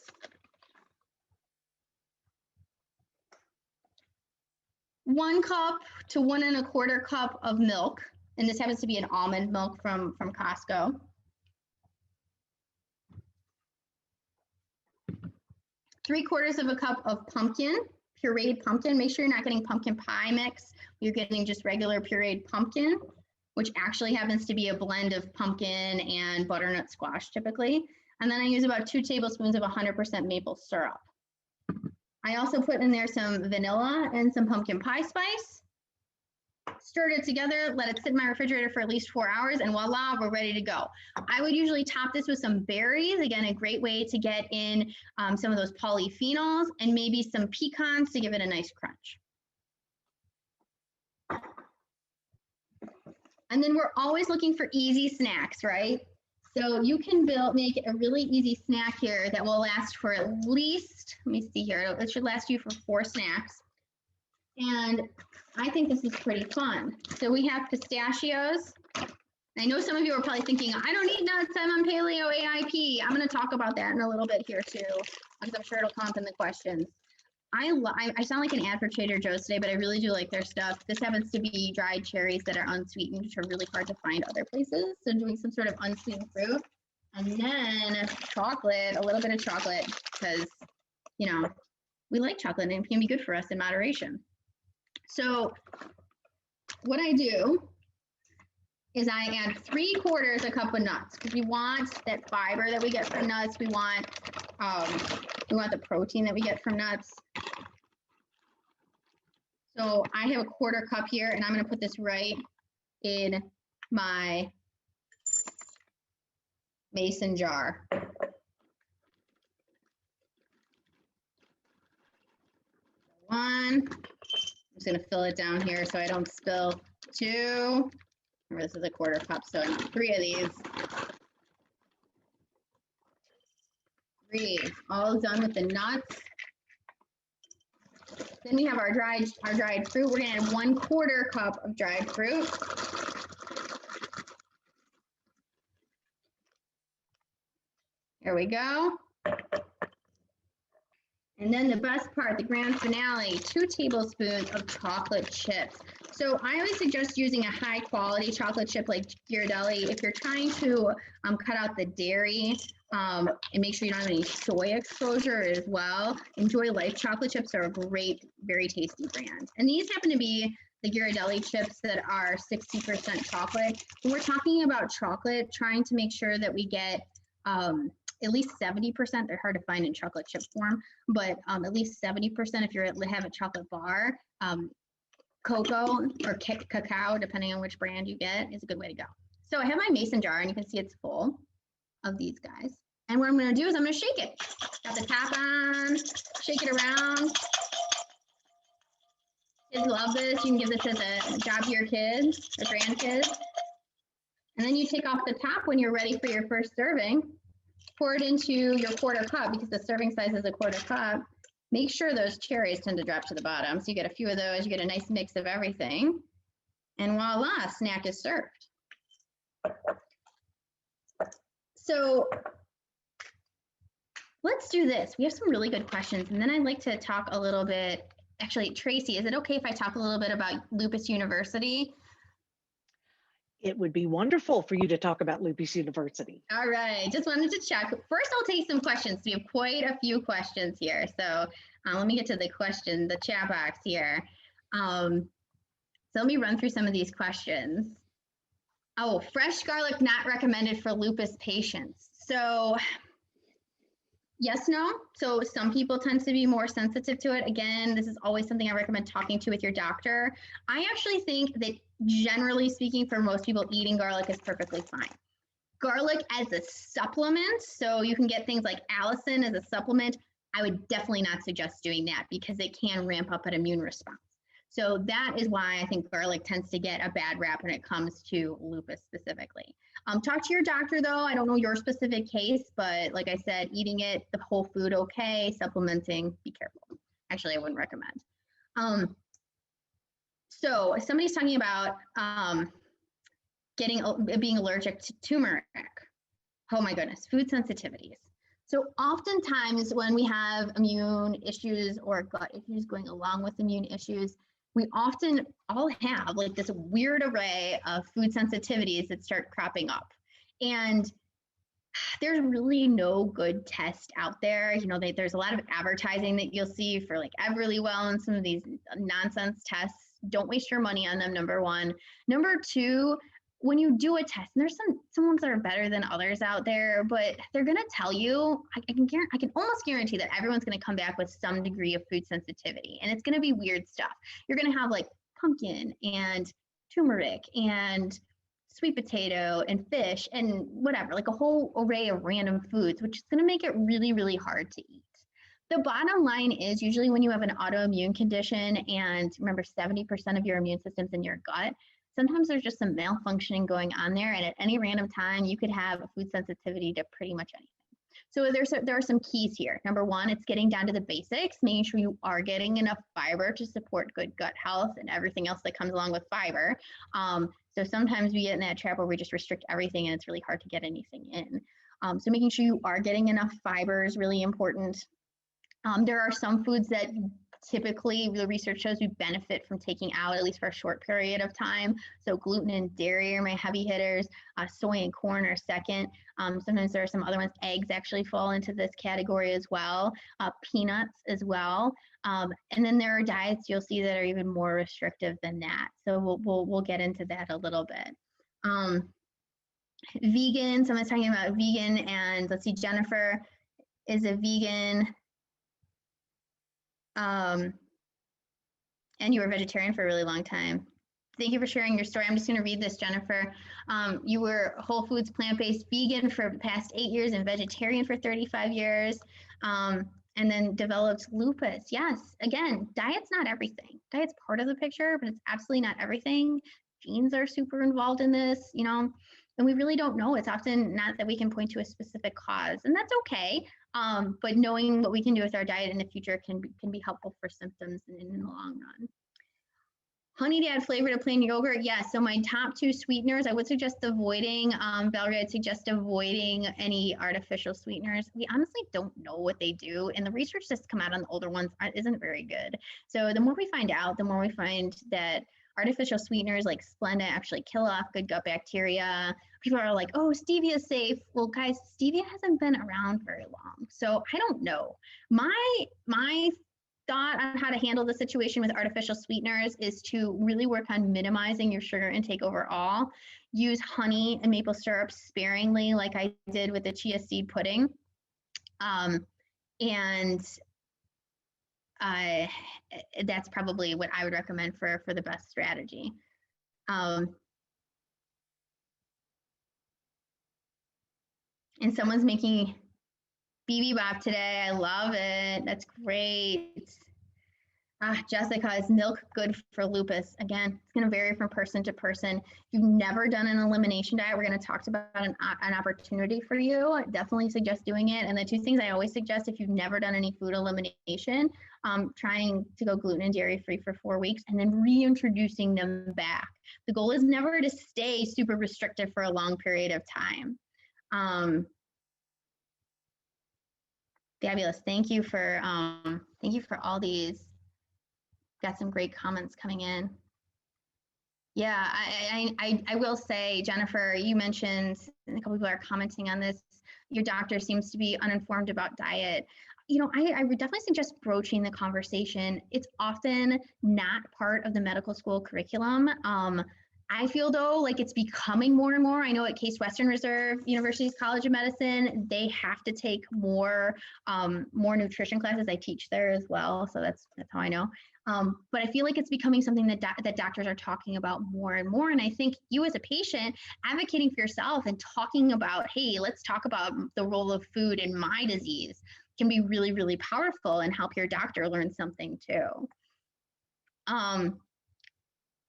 One cup to 1 1/4 cup of milk. And this happens to be an almond milk from Costco. 3/4 cup of pumpkin, pureed pumpkin. Make sure you're not getting pumpkin pie mix. You're getting just regular pureed pumpkin, which actually happens to be a blend of pumpkin and butternut squash typically. And then I use about 2 tablespoons of 100% maple syrup. I also put in there some vanilla and some pumpkin pie spice. Stirred it together, let it sit in my refrigerator for at least 4 hours, and voila, we're ready to go. I would usually top this with some berries. Again, a great way to get in some of those polyphenols, and maybe some pecans to give it a nice crunch. And then we're always looking for easy snacks, right? So you can make a really easy snack here that will last for at least, let me see here, it should last you for 4 snacks. And I think this is pretty fun. So we have pistachios. I know some of you are probably thinking, I don't eat nuts, I'm on paleo AIP. I'm going to talk about that in a little bit here too, because I'm sure it'll come up in the questions. I sound like an ad for Trader Joe's today, but I really do like their stuff. This happens to be dried cherries that are unsweetened, which are really hard to find other places. So doing some sort of unsweetened fruit. And then chocolate, a little bit of chocolate, because, you know, we like chocolate and it can be good for us in moderation. So what I do is I add 3/4 cup of nuts, because we want that fiber that we get from nuts. We want the protein that we get from nuts. So I have a 1/4 cup here, and I'm going to put this right in my mason jar. 1. I'm just going to fill it down here so I don't spill. 2. Remember, this is a 1/4 cup, so I need 3 of these. 3. All done with the nuts. Then we have our dried fruit. We're going to add 1/4 cup of dried fruit. There we go. And then the best part, the grand finale, 2 tablespoons of chocolate chips. So I always suggest using a high quality chocolate chip like Ghirardelli. If you're trying to cut out the dairy and make sure you don't have any soy exposure as well, Enjoy Life chocolate chips are a great, very tasty brand. And these happen to be the Ghirardelli chips that are 60% chocolate. When we're talking about chocolate, trying to make sure that we get at least 70%, they're hard to find in chocolate chip form, but at least 70% if you have a chocolate bar. Cocoa or cacao, depending on which brand you get, is a good way to go. So I have my mason jar, and you can see it's full of these guys. And what I'm going to do is I'm going to shake it. Got the top on, shake it around. Kids love this. You can give this as a job to your kids or grandkids. And then you take off the top when you're ready for your first serving. Pour it into your 1/4 cup, because the serving size is a 1/4 cup. Make sure those cherries tend to drop to the bottom. So you get a few of those, you get a nice mix of everything. And voila, snack is served. So let's do this. We have some really good questions. And then I'd like to talk a little bit, actually, Tracy, is it okay if I talk a little bit about Lupus University? It would be wonderful for you to talk about Lupus University. All right, just wanted to check. First, I'll take some questions. We have quite a few questions here. So let me get to the chat box here. So let me run through some of these questions. Oh, fresh garlic not recommended for lupus patients. So yes, no. So some people tend to be more sensitive to it. Again, this is always something I recommend talking to with your doctor. I actually think that generally speaking, for most people, eating garlic is perfectly fine. Garlic as a supplement, so you can get things like allicin as a supplement, I would definitely not suggest doing that, because it can ramp up an immune response. So that is why I think garlic tends to get a bad rap when it comes to lupus specifically. Talk to your doctor though. I don't know your specific case, but like I said, eating it, the whole food, okay. Supplementing, be careful. Actually, I wouldn't recommend. So if somebody's talking about being allergic to turmeric, oh my goodness, food sensitivities. So oftentimes when we have immune issues or gut issues going along with immune issues, we often all have like this weird array of food sensitivities that start cropping up. And there's really no good test out there. You know, there's a lot of advertising that you'll see for like Everlywell and some of these nonsense tests. Don't waste your money on them, number one. Number two, when you do a test, and there's some ones that are better than others out there, but they're going to tell you, I can almost guarantee that everyone's going to come back with some degree of food sensitivity, and it's going to be weird stuff. You're going to have like pumpkin and turmeric and sweet potato and fish and whatever, like a whole array of random foods, which is going to make it really, really hard to eat. The bottom line is usually when you have an autoimmune condition, and remember 70% of your immune system's in your gut, sometimes there's just some malfunctioning going on there, and at any random time you could have a food sensitivity to pretty much anything. So there are some keys here. Number one, it's getting down to the basics, making sure you are getting enough fiber to support good gut health and everything else that comes along with fiber. So sometimes we get in that trap where we just restrict everything and it's really hard to get anything in. So making sure you are getting enough fiber is really important. There are some foods that typically the research shows we benefit from taking out, at least for a short period of time. So gluten and dairy are my heavy hitters. Soy and corn are second. Sometimes there are some other ones. Eggs actually fall into this category as well. Peanuts as well. And then there are diets you'll see that are even more restrictive than that. So we'll get into that a little bit. Vegan, someone's talking about vegan, and let's see, Jennifer is a vegan. And you were vegetarian for a really long time. Thank you for sharing your story. I'm just going to read this, Jennifer. You were whole foods, plant-based vegan for the past 8 years and vegetarian for 35 years, and then developed lupus. Yes, again, diet's not everything. Diet's part of the picture, but it's absolutely not everything. Genes are super involved in this, you know, and we really don't know. It's often not that we can point to a specific cause, and that's okay. But knowing what we can do with our diet in the future can be helpful for symptoms in the long run. Honey to add flavor to plain yogurt. Yes. So my top 2 sweeteners, I would suggest avoiding, Valerie, I'd suggest avoiding any artificial sweeteners. We honestly don't know what they do. And the research that's come out on the older ones isn't very good. So the more we find out, the more we find that artificial sweeteners like Splenda actually kill off good gut bacteria. People are like, oh, stevia is safe. Well, guys, stevia hasn't been around very long. So I don't know. My thought on how to handle the situation with artificial sweeteners is to really work on minimizing your sugar intake overall. Use honey and maple syrup sparingly, like I did with the chia seed pudding. That's probably what I would recommend for the best strategy. And someone's making bibimbap today. I love it. That's great. Jessica, is milk good for lupus? Again, it's going to vary from person to person. If you've never done an elimination diet, we're going to talk about an opportunity for you. I definitely suggest doing it. And the 2 things I always suggest, if you've never done any food elimination, trying to go gluten and dairy free for 4 weeks and then reintroducing them back. The goal is never to stay super restrictive for a long period of time. Fabulous. Thank you for all these. Got some great comments coming in. Yeah, I will say, Jennifer, you mentioned, and a couple people are commenting on this, your doctor seems to be uninformed about diet. You know, I would definitely suggest broaching the conversation. It's often not part of the medical school curriculum. I feel though, like it's becoming more and more. I know at Case Western Reserve University's College of Medicine, they have to take more nutrition classes. I teach there as well, so that's how I know. But I feel like it's becoming something that that doctors are talking about more and more. And I think you as a patient advocating for yourself and talking about, hey, let's talk about the role of food in my disease can be really, really powerful and help your doctor learn something too.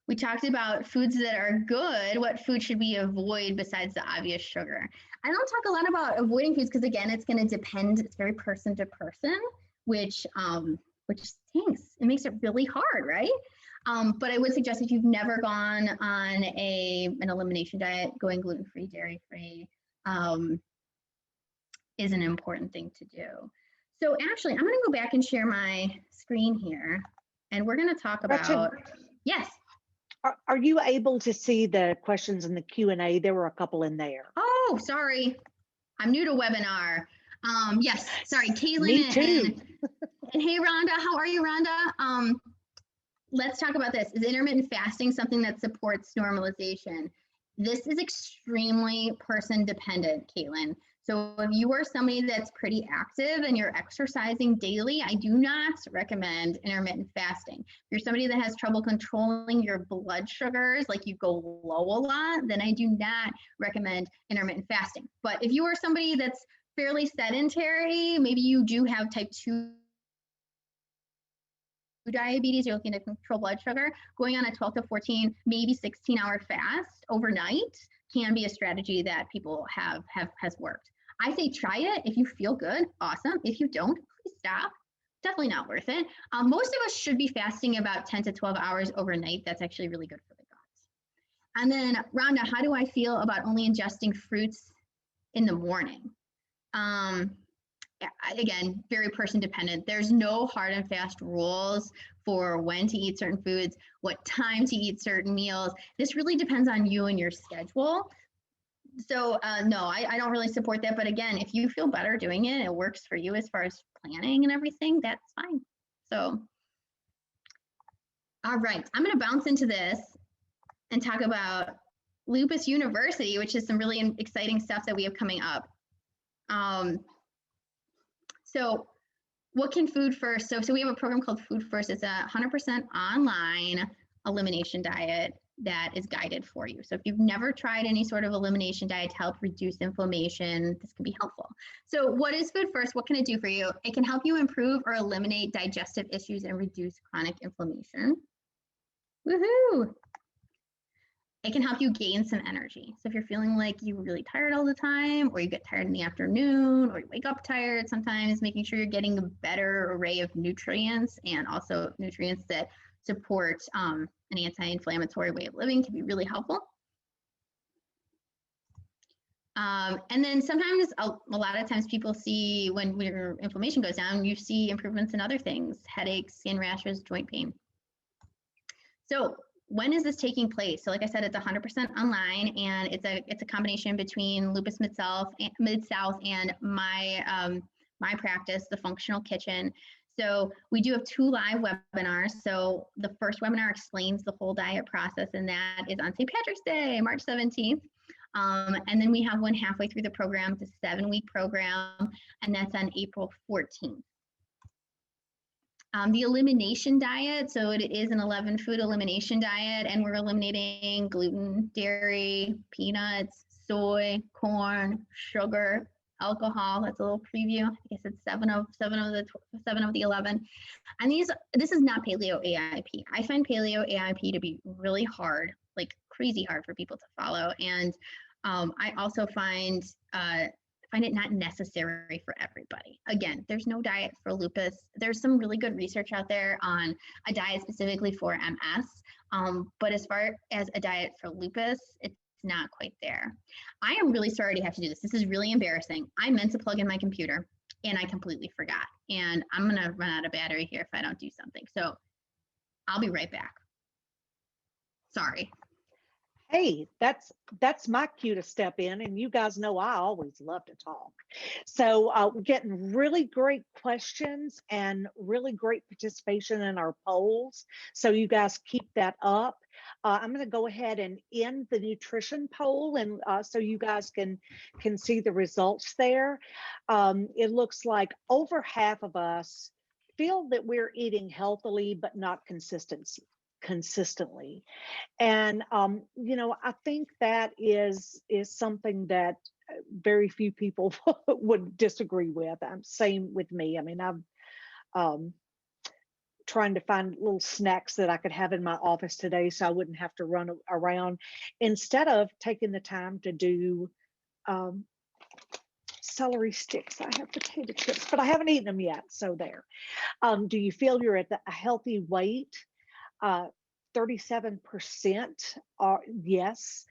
We talked about foods that are good. What food should we avoid besides the obvious sugar? I don't talk a lot about avoiding foods because, again, it's going to depend. It's very person to person, which stinks. It makes it really hard, right? But I would suggest if you've never gone on an elimination diet, going gluten-free, dairy-free is an important thing to do. So actually, I'm going to go back and share my screen here, and we're going to talk about, Gretchen, yes. Are you able to see the questions in the Q&A? There were a couple in there. Oh, sorry. I'm new to webinar. Yes, sorry, Caitlin. Me too. And hey, Rhonda, how are you, Rhonda? Let's talk about this. Is intermittent fasting something that supports normalization? This is extremely person dependent, Caitlin. So if you are somebody that's pretty active and you're exercising daily, I do not recommend intermittent fasting. If you're somebody that has trouble controlling your blood sugars, like you go low a lot, then I do not recommend intermittent fasting. But if you are somebody that's fairly sedentary, maybe you do have type 2 diabetes, you're looking to control blood sugar, going on a 12 to 14, maybe 16-hour fast overnight can be a strategy that people has worked. I say try it. If you feel good, awesome. If you don't, please stop. Definitely not worth it. Most of us should be fasting about 10 to 12 hours overnight. That's actually really good for the gut. And then, Rhonda, how do I feel about only ingesting fruits in the morning? Again, very person dependent. There's no hard and fast rules for when to eat certain foods, what time to eat certain meals. This really depends on you and your schedule. So no, I don't really support that. But again, if you feel better doing it, it works for you as far as planning and everything, that's fine. So, all right, I'm going to bounce into this and talk about Lupus University, which is some really exciting stuff that we have coming up. So what can Food First? So we have a program called Food First. It's a 100% online elimination diet that is guided for you. So if you've never tried any sort of elimination diet to help reduce inflammation, this can be helpful. So what is Food First? What can it do for you? It can help you improve or eliminate digestive issues and reduce chronic inflammation. Woohoo! It can help you gain some energy. So if you're feeling like you're really tired all the time, or you get tired in the afternoon, or you wake up tired sometimes, making sure you're getting a better array of nutrients, and also nutrients that support an anti-inflammatory way of living, can be really helpful. And then sometimes, a lot of times people see when your inflammation goes down, you see improvements in other things, headaches, skin rashes, joint pain. So when is this taking place? So like I said, it's 100% online, and it's a combination between Lupus Mid-South and my practice, the Functional Kitchen. So we do have 2 live webinars. So the first webinar explains the whole diet process, and that is on St. Patrick's Day, March 17th. And then we have one halfway through the program. It's a 7-week program, and that's on April 14th. The elimination diet, so it is an 11 food elimination diet, and we're eliminating gluten, dairy, peanuts, soy, corn, sugar, alcohol. That's a little preview. I guess it's seven of the 11. And this is not paleo AIP. I find paleo AIP to be really hard, like crazy hard for people to follow. And I also find it not necessary for everybody. Again, there's no diet for lupus. There's some really good research out there on a diet specifically for MS, but as far as a diet for lupus, it's not quite there. I am really sorry to have to do this. This is really embarrassing. I meant to plug in my computer and I completely forgot. And I'm gonna run out of battery here if I don't do something. So I'll be right back. Sorry. Hey, that's my cue to step in, and you guys know I always love to talk. So we're getting really great questions and really great participation in our polls. So you guys keep that up. I'm going to go ahead and end the nutrition poll, and so you guys can see the results there. It looks like over half of us feel that we're eating healthily, but not consistently. And I think that is something that very few people would disagree with. Same with me. I mean, I'm trying to find little snacks that I could have in my office today so I wouldn't have to run around, instead of taking the time to do celery sticks. I have potato chips, but I haven't eaten them yet. So there. Do you feel you're at a healthy weight? 37% are yes.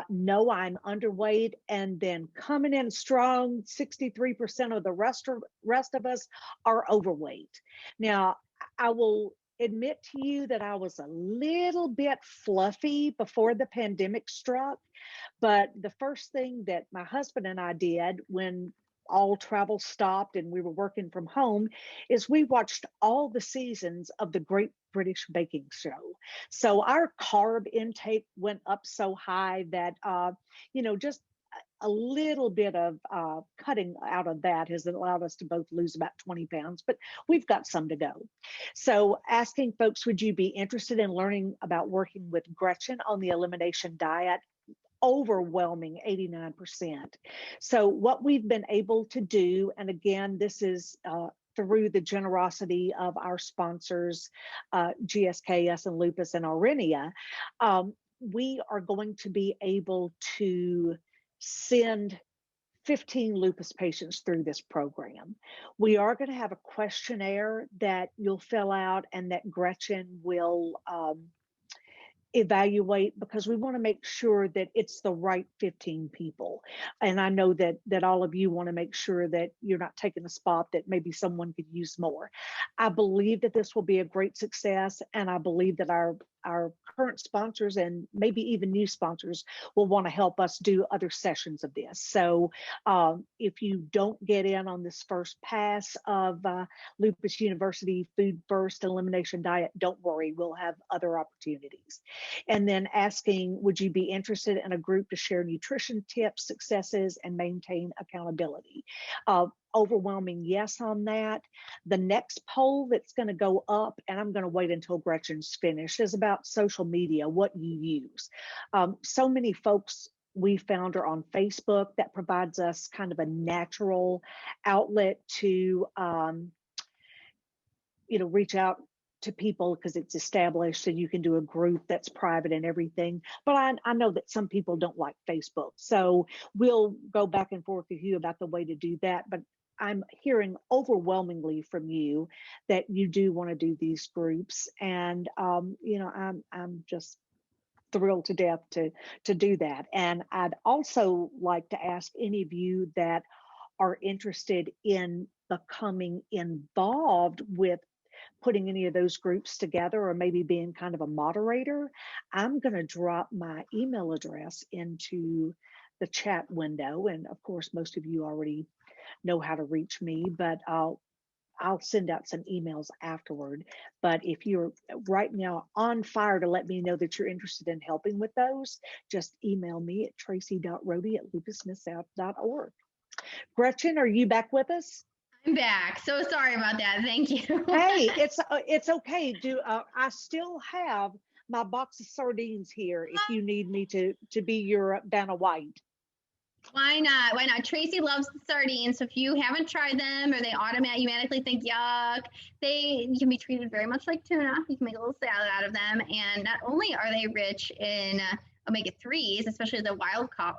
No, I'm underweight. And then coming in strong, 63% of the rest of us are overweight. Now, I will admit to you that I was a little bit fluffy before the pandemic struck, but the first thing that my husband and I did when all travel stopped and we were working from home is we watched all the seasons of the Great British Baking Show. So our carb intake went up so high that, just a little bit of cutting out of that has allowed us to both lose about 20 pounds, but we've got some to go. So asking folks, would you be interested in learning about working with Gretchen on the elimination diet? Overwhelming 89%. So what we've been able to do, and again, this is through the generosity of our sponsors, GSKS and Lupus and Aurinia, we are going to be able to send 15 lupus patients through this program. We are going to have a questionnaire that you'll fill out and that Gretchen will evaluate, because we want to make sure that it's the right 15 people. And I know that all of you want to make sure that you're not taking a spot that maybe someone could use more. I believe that this will be a great success, and I believe that our current sponsors and maybe even new sponsors will want to help us do other sessions of this. So if you don't get in on this first pass of Lupus University Food First Elimination Diet, don't worry, we'll have other opportunities. And then asking, would you be interested in a group to share nutrition tips, successes, and maintain accountability? Overwhelming yes on that. The next poll that's going to go up, and I'm going to wait until Gretchen's finished, is about social media, what you use. So many folks we found are on Facebook. That provides us kind of a natural outlet to reach out to people, because it's established and you can do a group that's private and everything. But I know that some people don't like Facebook. So we'll go back and forth with you about the way to do that. But I'm hearing overwhelmingly from you that you do want to do these groups. And, I'm just thrilled to death to do that. And I'd also like to ask any of you that are interested in becoming involved with putting any of those groups together, or maybe being kind of a moderator. I'm going to drop my email address into the chat window. And of course, most of you already know how to reach me, but I'll send out some emails afterward. But if you're right now on fire to let me know that you're interested in helping with those, just email me at tracy.rohde@lupusmissouth.org. Gretchen, are you back with us? I'm back. So sorry about that. Thank you. Hey, it's okay. I still have my box of sardines here if you need me to be your Vanna White. Why not? Why not? Tracy loves the sardines. So if you haven't tried them, or they automatically think yuck, they can be treated very much like tuna. You can make a little salad out of them. And not only are they rich in omega-3s, especially the wild caught,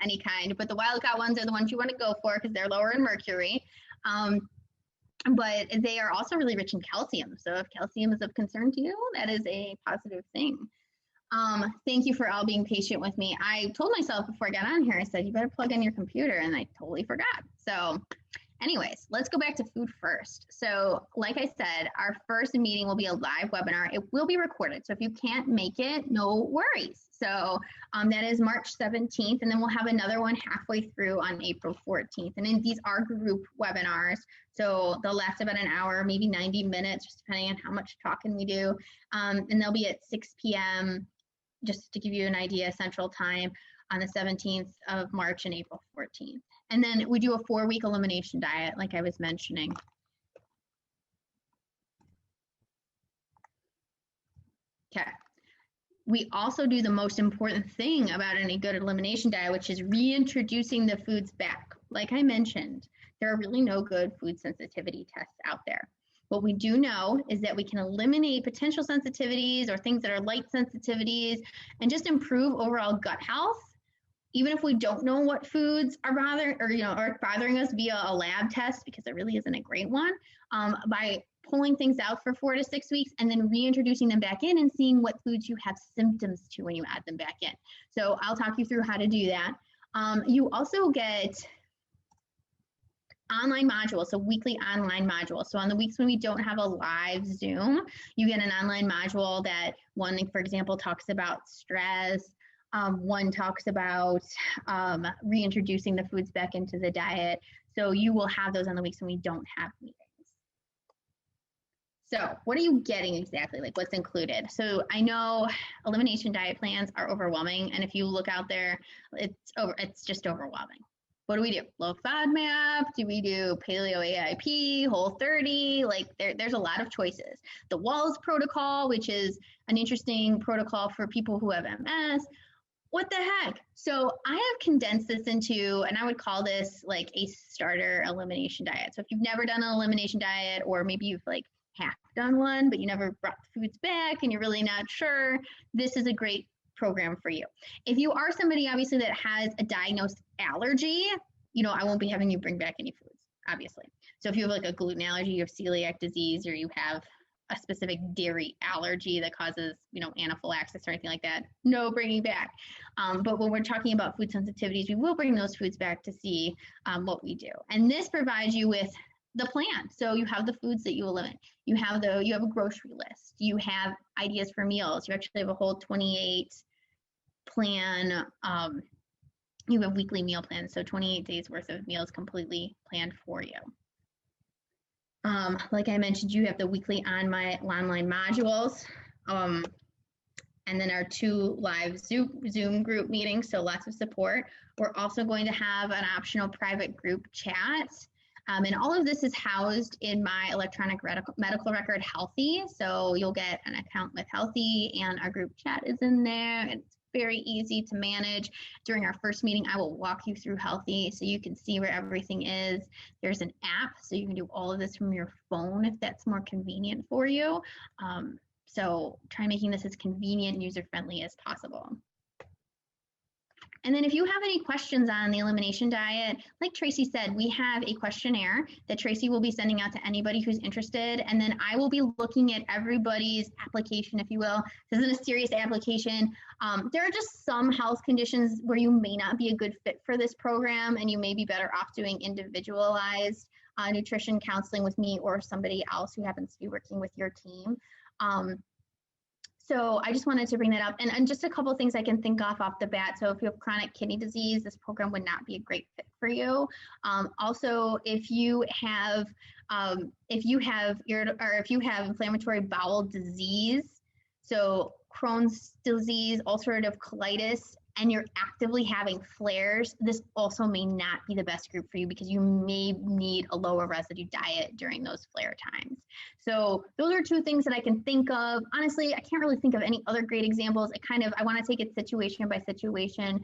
any kind, but the wild caught ones are the ones you want to go for because they're lower in mercury. But they are also really rich in calcium. So if calcium is of concern to you, that is a positive thing. Thank you for all being patient with me. I told myself before I got on here, I said, you better plug in your computer, and I totally forgot. So anyways, let's go back to food first. So like I said, our first meeting will be a live webinar. It will be recorded. So if you can't make it, no worries. So that is March 17th, and then we'll have another one halfway through on April 14th. And then these are group webinars. So they'll last about an hour, maybe 90 minutes, just depending on how much talking we do. And they'll be at 6 p.m., just to give you an idea, Central Time on the 17th of March and April 14th. And then we do a 4-week elimination diet, like I was mentioning. Okay. We also do the most important thing about any good elimination diet, which is reintroducing the foods back. Like I mentioned, there are really no good food sensitivity tests out there. What we do know is that we can eliminate potential sensitivities or things that are light sensitivities and just improve overall gut health, even if we don't know what foods are bothering us via a lab test, because there really isn't a great one, by pulling things out for 4 to 6 weeks and then reintroducing them back in and seeing what foods you have symptoms to when you add them back in. So I'll talk you through how to do that. You also get online modules, so weekly online modules. So on the weeks when we don't have a live Zoom, you get an online module that one, for example, talks about stress. One talks about reintroducing the foods back into the diet. So you will have those on the weeks when we don't have meetings. So what are you getting exactly? Like what's included? So I know elimination diet plans are overwhelming. And if you look out there, it's just overwhelming. What do we do? Low FODMAP? Do we do Paleo AIP, Whole 30? Like there's a lot of choices. The WALS protocol, which is an interesting protocol for people who have MS. What the heck? So I have condensed this into, and I would call this like a starter elimination diet. So if you've never done an elimination diet, or maybe you've like half done one, but you never brought the foods back and you're really not sure, this is a great program for you. If you are somebody obviously that has a diagnosed allergy, I won't be having you bring back any foods, obviously. So if you have like a gluten allergy, you have celiac disease, or you have a specific dairy allergy that causes, anaphylaxis or anything like that, no bringing back. But when we're talking about food sensitivities, we will bring those foods back to see what we do. And this provides you with the plan. So you have the foods that you eliminate. You have a grocery list. You have ideas for meals. You actually have a whole 28 plan. You have weekly meal plans, so 28 days worth of meals completely planned for you. Like I mentioned, you have the weekly online modules, and then our 2 live Zoom group meetings, so lots of support. We're also going to have an optional private group chat. And all of this is housed in my electronic medical record, Healthy. So you'll get an account with Healthy, and our group chat is in there. It's very easy to manage. During our first meeting, I will walk you through Healthy so you can see where everything is. There's an app, so you can do all of this from your phone if that's more convenient for you. So try making this as convenient and user-friendly as possible. And then if you have any questions on the elimination diet, like Tracy said, we have a questionnaire that Tracy will be sending out to anybody who's interested. And then I will be looking at everybody's application, if you will. This isn't a serious application. There are just some health conditions where you may not be a good fit for this program, and you may be better off doing individualized nutrition counseling with me or somebody else who happens to be working with your team. So I just wanted to bring that up, and just a couple of things I can think off the bat. So if you have chronic kidney disease, this program would not be a great fit for you. Also, if you have inflammatory bowel disease, so Crohn's disease, ulcerative colitis, and you're actively having flares, this also may not be the best group for you because you may need a lower residue diet during those flare times. So those are 2 things that I can think of. Honestly, I can't really think of any other great examples. I want to take it situation by situation,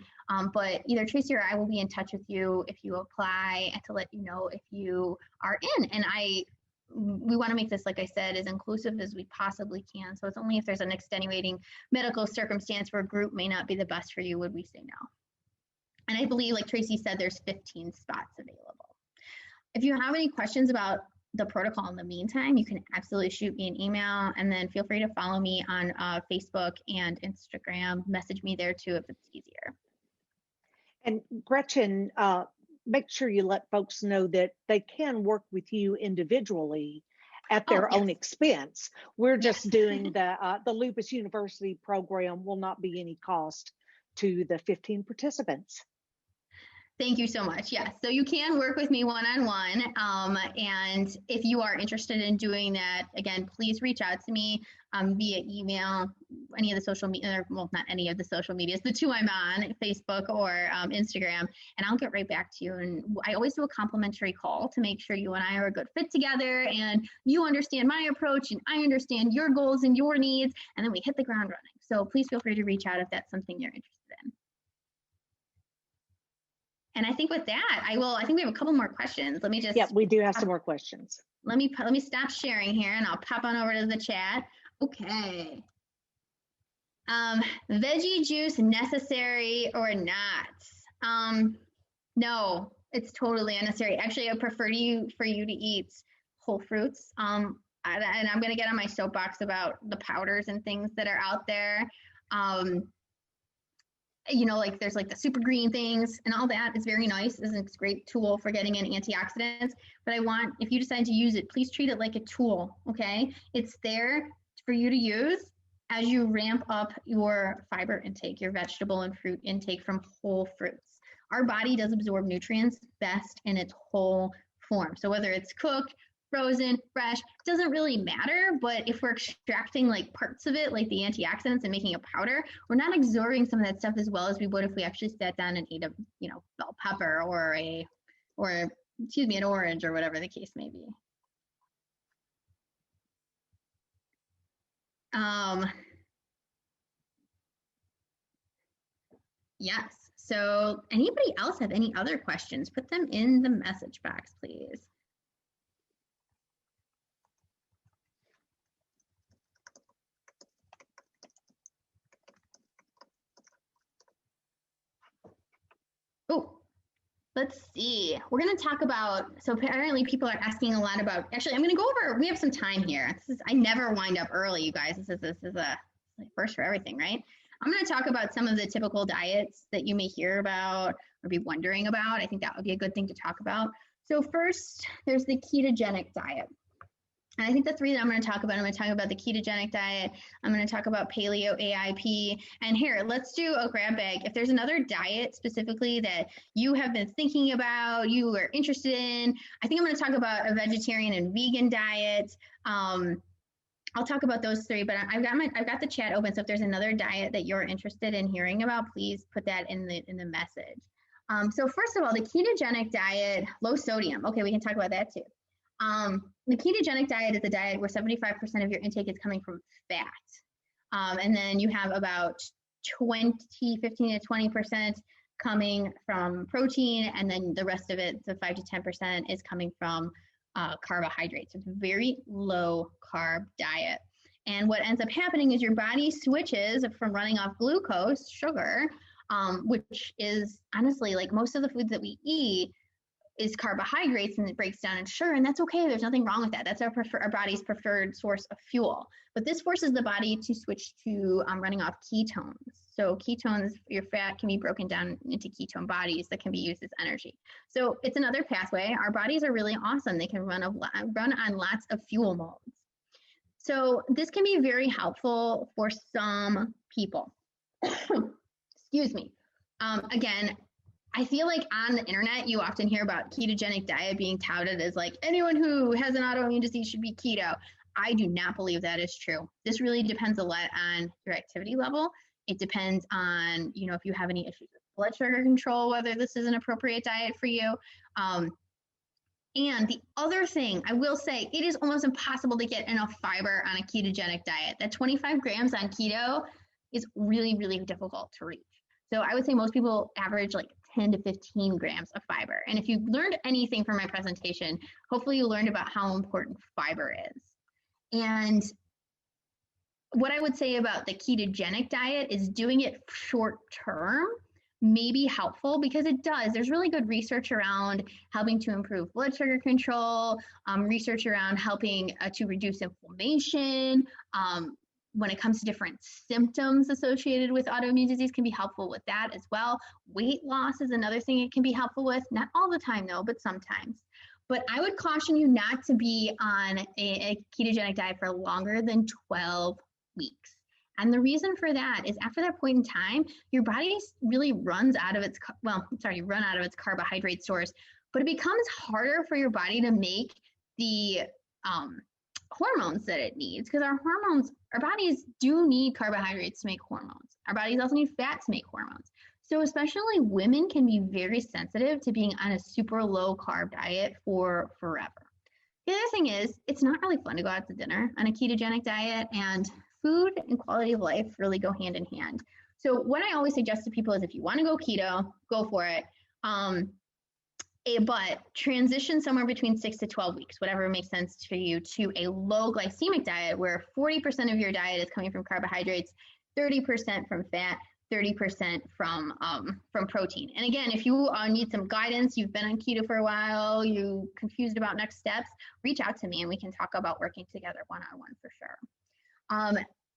but either Tracy or I will be in touch with you if you apply and to let you know if you are in. And we want to make this, like I said, as inclusive as we possibly can. So it's only if there's an extenuating medical circumstance where a group may not be the best for you would we say no. And I believe, like Tracy said, there's 15 spots available. If you have any questions about the protocol in the meantime, you can absolutely shoot me an email, and then feel free to follow me on Facebook and Instagram. Message me there too if it's easier. And Gretchen, make sure you let folks know that they can work with you individually at their own expense. We're just doing the Lupus University program will not be any cost to the 15 participants. Thank you so much. Yes, so you can work with me one-on-one, and if you are interested in doing that, again, please reach out to me via email, any of the social media, well, not any of the social medias, the 2 I'm on, Facebook or Instagram, and I'll get right back to you. And I always do a complimentary call to make sure you and I are a good fit together, and you understand my approach, and I understand your goals and your needs, and then we hit the ground running. So please feel free to reach out if that's something you're interested in. And I think with that, I think we have a couple more questions. Let me just. Yeah, we do have some more questions. Let me stop sharing here, and I'll pop on over to the chat. Okay. Veggie juice necessary or not? No, it's totally unnecessary. Actually, I prefer for you to eat whole fruits. And I'm going to get on my soapbox about the powders and things that are out there. Like there's like the super green things and all that is very nice. It's a great tool for getting in antioxidants. But if you decide to use it, please treat it like a tool, okay? It's there for you to use as you ramp up your fiber intake, your vegetable and fruit intake from whole fruits. Our body does absorb nutrients best in its whole form. So whether it's cooked, frozen, fresh, doesn't really matter. But if we're extracting like parts of it, like the antioxidants and making a powder, we're not absorbing some of that stuff as well as we would if we actually sat down and ate a, bell pepper or an orange or whatever the case may be. Yes. So anybody else have any other questions? Put them in the message box, please. Oh, Let's see. We're going to talk about, so apparently people are asking a lot about, actually, I'm going to go over, we have some time here. I never wind up early, you guys. This is a first for everything, right? I'm going to talk about some of the typical diets that you may hear about or be wondering about. I think that would be a good thing to talk about. So first, there's the ketogenic diet. And I think the three that I'm going to talk about, I'm going to talk about the ketogenic diet. I'm going to talk about paleo AIP. And here, let's do a grab bag. If there's another diet specifically that you have been thinking about, you are interested in, I think I'm going to talk about a vegetarian and vegan diet. I'll talk about those three, but I've got the chat open. So if there's another diet that you're interested in hearing about, please put that in the message. So first of all, the ketogenic diet, low sodium. Okay, we can talk about that too. The ketogenic diet is a diet where 75% of your intake is coming from fat. And then you have about 15 to 20% coming from protein, and then the rest of it, so 5 to 10%, is coming from carbohydrates. It's a very low carb diet. And what ends up happening is your body switches from running off glucose, sugar, which is honestly like most of the foods that we eat is carbohydrates, and it breaks down in sugar, and that's okay. There's nothing wrong with that. That's our body's preferred source of fuel. But this forces the body to switch to running off ketones. So ketones, your fat can be broken down into ketone bodies that can be used as energy. So it's another pathway. Our bodies are really awesome. They can run on lots of fuel modes. So this can be very helpful for some people. Excuse me. Again, I feel like on the internet, you often hear about ketogenic diet being touted as like anyone who has an autoimmune disease should be keto. I do not believe that is true. This really depends a lot on your activity level. It depends on, if you have any issues with blood sugar control, whether this is an appropriate diet for you. And the other thing I will say, it is almost impossible to get enough fiber on a ketogenic diet. That 25 grams on keto is really, really difficult to reach. So I would say most people average like 10 to 15 grams of fiber. And if you learned anything from my presentation, hopefully you learned about how important fiber is. And what I would say about the ketogenic diet is doing it short term may be helpful, because it does. There's really good research around helping to improve blood sugar control, research around helping to reduce inflammation. When it comes to different symptoms associated with autoimmune disease, can be helpful with that as well. Weight loss is another thing it can be helpful with. Not all the time though, but sometimes. But I would caution you not to be on a ketogenic diet for longer than 12 weeks. And the reason for that is after that point in time, your body really runs out of its, run out of its carbohydrate source, but it becomes harder for your body to make the hormones that it needs, because our bodies do need carbohydrates to make hormones. Our bodies also need fat to make hormones. So especially women can be very sensitive to being on a super low carb diet for forever. The other thing is, it's not really fun to go out to dinner on a ketogenic diet, and food and quality of life really go hand in hand. So what I always suggest to people is, if you want to go keto, go for it. But transition somewhere between 6 to 12 weeks, whatever makes sense for you, to a low glycemic diet where 40% of your diet is coming from carbohydrates, 30% from fat, 30% from protein. And again, if you need some guidance, you've been on keto for a while, you're confused about next steps, reach out to me and we can talk about working together one-on-one for sure.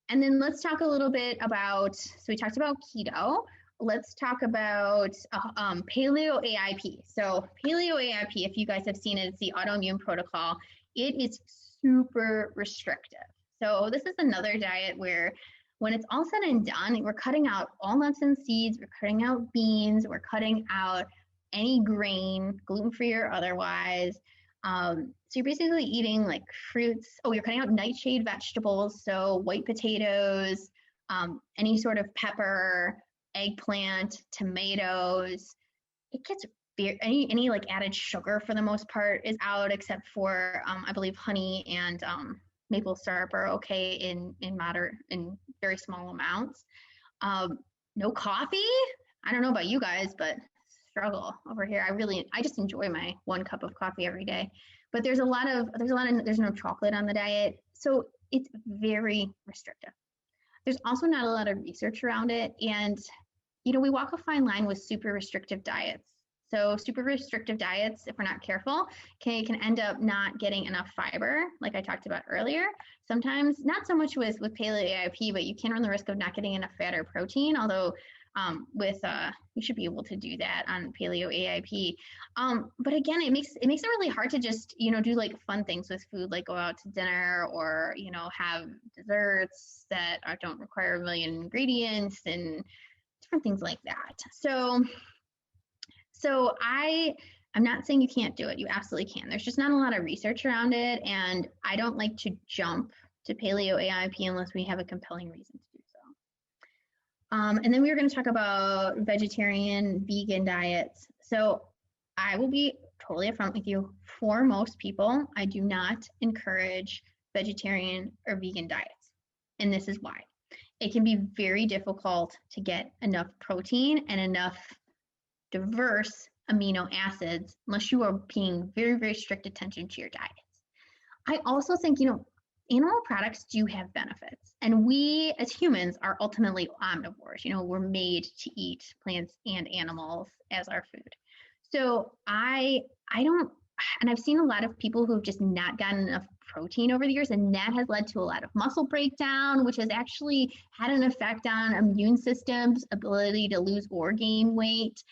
And then let's talk a little bit about, so we talked about keto. Let's talk about paleo AIP. So paleo AIP, if you guys have seen it, it's the autoimmune protocol. It is super restrictive. So this is another diet where when it's all said and done, we're cutting out all nuts and seeds, we're cutting out beans, we're cutting out any grain, gluten-free or otherwise. So you're basically eating like fruits. Oh, you're cutting out nightshade vegetables, so white potatoes, any sort of pepper, eggplant, tomatoes. It gets any like added sugar for the most part is out, except for I believe honey and maple syrup are okay in very small amounts. No coffee. I don't know about you guys, but struggle over here. I just enjoy my 1 cup of coffee every day. But there's no chocolate on the diet, so it's very restrictive. There's also not a lot of research around it, and we walk a fine line with super restrictive diets. So super restrictive diets, if we're not careful, can end up not getting enough fiber, like I talked about earlier. Sometimes, not so much with paleo AIP, but you can run the risk of not getting enough fat or protein, although you should be able to do that on paleo AIP. But again, it makes it really hard to just, do like fun things with food, like go out to dinner or, have desserts that don't require a million ingredients and different things like that. So I'm not saying you can't do it. You absolutely can. There's just not a lot of research around it. And I don't like to jump to paleo AIP unless we have a compelling reason to do so. And then we were going to talk about vegetarian, vegan diets. So I will be totally upfront with you. For most people, I do not encourage vegetarian or vegan diets. And this is why. It can be very difficult to get enough protein and enough diverse amino acids unless you are paying very, very strict attention to your diets. I also think, animal products do have benefits, and we as humans are ultimately omnivores. We're made to eat plants and animals as our food. So I don't, and I've seen a lot of people who've just not gotten enough protein over the years, and that has led to a lot of muscle breakdown, which has actually had an effect on immune system's ability to lose or gain weight.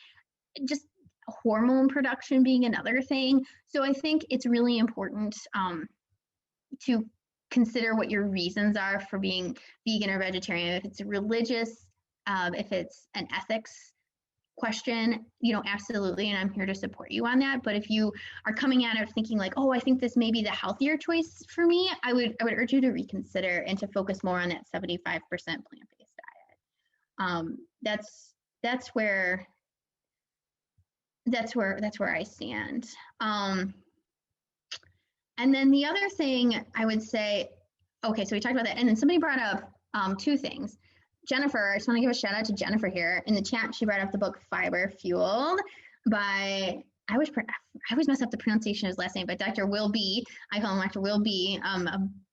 Just hormone production being another thing. So I think it's really important to consider what your reasons are for being vegan or vegetarian. If it's religious, if it's an ethics question, absolutely, and I'm here to support you on that. But if you are coming at it thinking like, oh, I think this may be the healthier choice for me, I would urge you to reconsider and to focus more on that 75% plant-based diet. That's where I stand. And then the other thing I would say, okay, so we talked about that, and then somebody brought up two things. Jennifer, I just want to give a shout out to Jennifer here in the chat. She brought up the book Fiber Fueled by, I always mess up the pronunciation of his last name, but Dr. Will B. I call him Dr. Will B.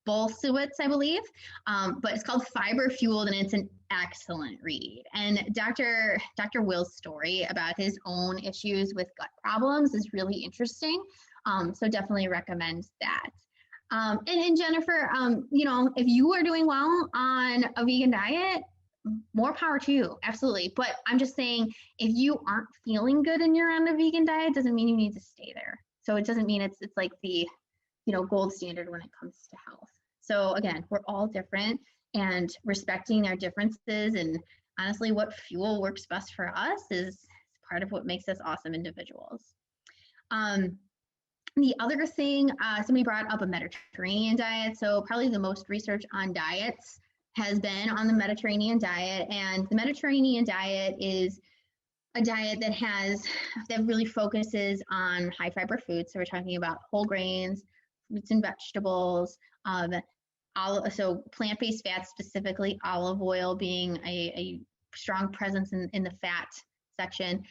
Bolsewitz, I believe. But it's called Fiber Fueled, and it's an excellent read. And Dr. Will's story about his own issues with gut problems is really interesting. So definitely recommend that. And Jennifer, if you are doing well on a vegan diet, more power to you, absolutely. But I'm just saying, if you aren't feeling good and you're on a vegan diet, doesn't mean you need to stay there. So it doesn't mean it's like the, gold standard when it comes to health. So again, we're all different, and respecting our differences and honestly, what fuel works best for us is part of what makes us awesome individuals. The other thing, somebody brought up a Mediterranean diet. So probably the most research on diets has been on the Mediterranean diet. And the Mediterranean diet is a diet that really focuses on high fiber foods. So we're talking about whole grains, fruits and vegetables, so plant-based fats, specifically olive oil being a strong presence in the fat section,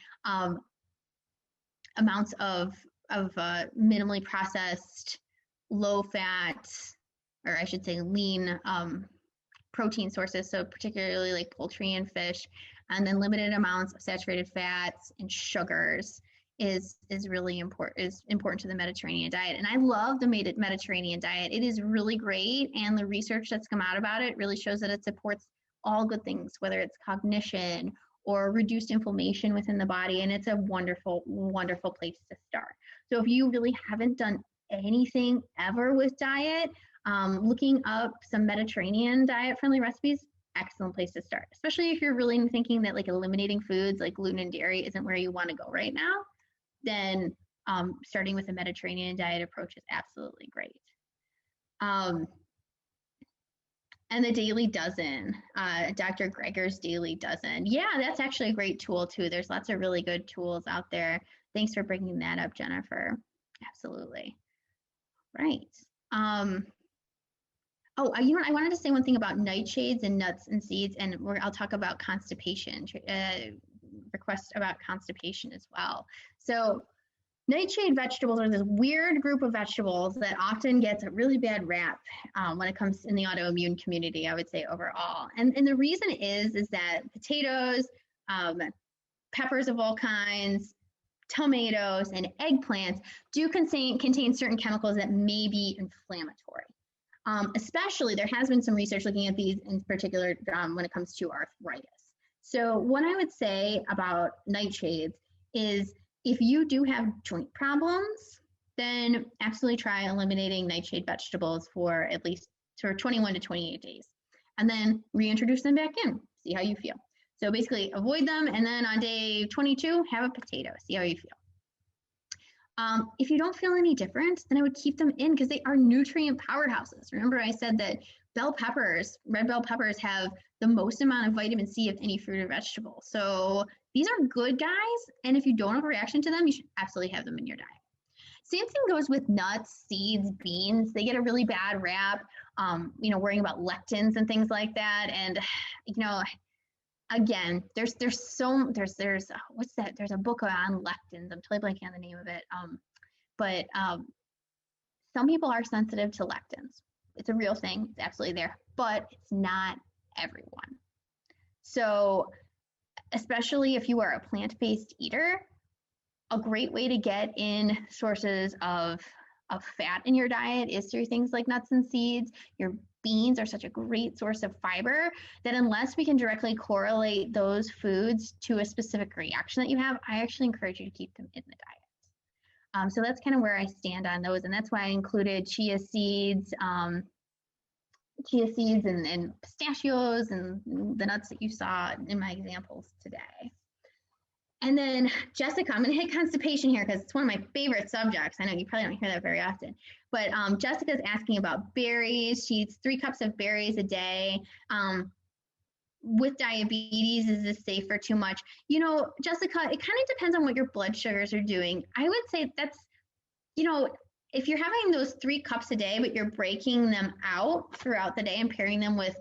amounts of minimally processed, low fat, or I should say lean protein sources, so particularly like poultry and fish, and then limited amounts of saturated fats and sugars is really important to the Mediterranean diet. And I love the Mediterranean diet. It is really great, and the research that's come out about it really shows that it supports all good things, whether it's cognition or reduced inflammation within the body, and it's a wonderful, wonderful place to start. So if you really haven't done anything ever with diet, looking up some Mediterranean diet-friendly recipes, excellent place to start, especially if you're really thinking that like eliminating foods like gluten and dairy isn't where you want to go right now. Then starting with a Mediterranean diet approach is absolutely great. And the Daily Dozen, Dr. Greger's Daily Dozen. Yeah, that's actually a great tool too. There's lots of really good tools out there. Thanks for bringing that up, Jennifer. Absolutely. Right. I wanted to say one thing about nightshades and nuts and seeds, and I'll talk about constipation, request about constipation as well. So nightshade vegetables are this weird group of vegetables that often gets a really bad rap when it comes in the autoimmune community, I would say overall. And the reason is that potatoes, peppers of all kinds, tomatoes and eggplants do contain certain chemicals that may be inflammatory. Especially, there has been some research looking at these in particular when it comes to arthritis. So what I would say about nightshades is if you do have joint problems, then absolutely try eliminating nightshade vegetables for at least 21 to 28 days. And then reintroduce them back in, see how you feel. So basically avoid them, and then on day 22, have a potato, see how you feel. If you don't feel any different, then I would keep them in because they are nutrient powerhouses. Remember I said that bell peppers, red bell peppers, have the most amount of vitamin C of any fruit or vegetable. So these are good guys, and if you don't have a reaction to them, you should absolutely have them in your diet. Same thing goes with nuts, seeds, beans. They get a really bad rap, worrying about lectins and things like that. And, again, there's what's that? There's a book on lectins. I'm totally blanking on the name of it. But some people are sensitive to lectins. It's a real thing. It's absolutely there, but it's not everyone. So especially if you are a plant-based eater, a great way to get in sources of fat in your diet is through things like nuts and seeds. Your beans are such a great source of fiber that unless we can directly correlate those foods to a specific reaction that you have, I actually encourage you to keep them in the diet. So that's kind of where I stand on those. And that's why I included chia seeds and pistachios and the nuts that you saw in my examples today. And then Jessica, I'm going to hit constipation here because it's one of my favorite subjects. I know you probably don't hear that very often, but Jessica's asking about berries. She eats 3 cups of berries a day. With diabetes, is this safe or too much? Jessica, it kind of depends on what your blood sugars are doing. I would say that's, if you're having those 3 cups a day, but you're breaking them out throughout the day and pairing them with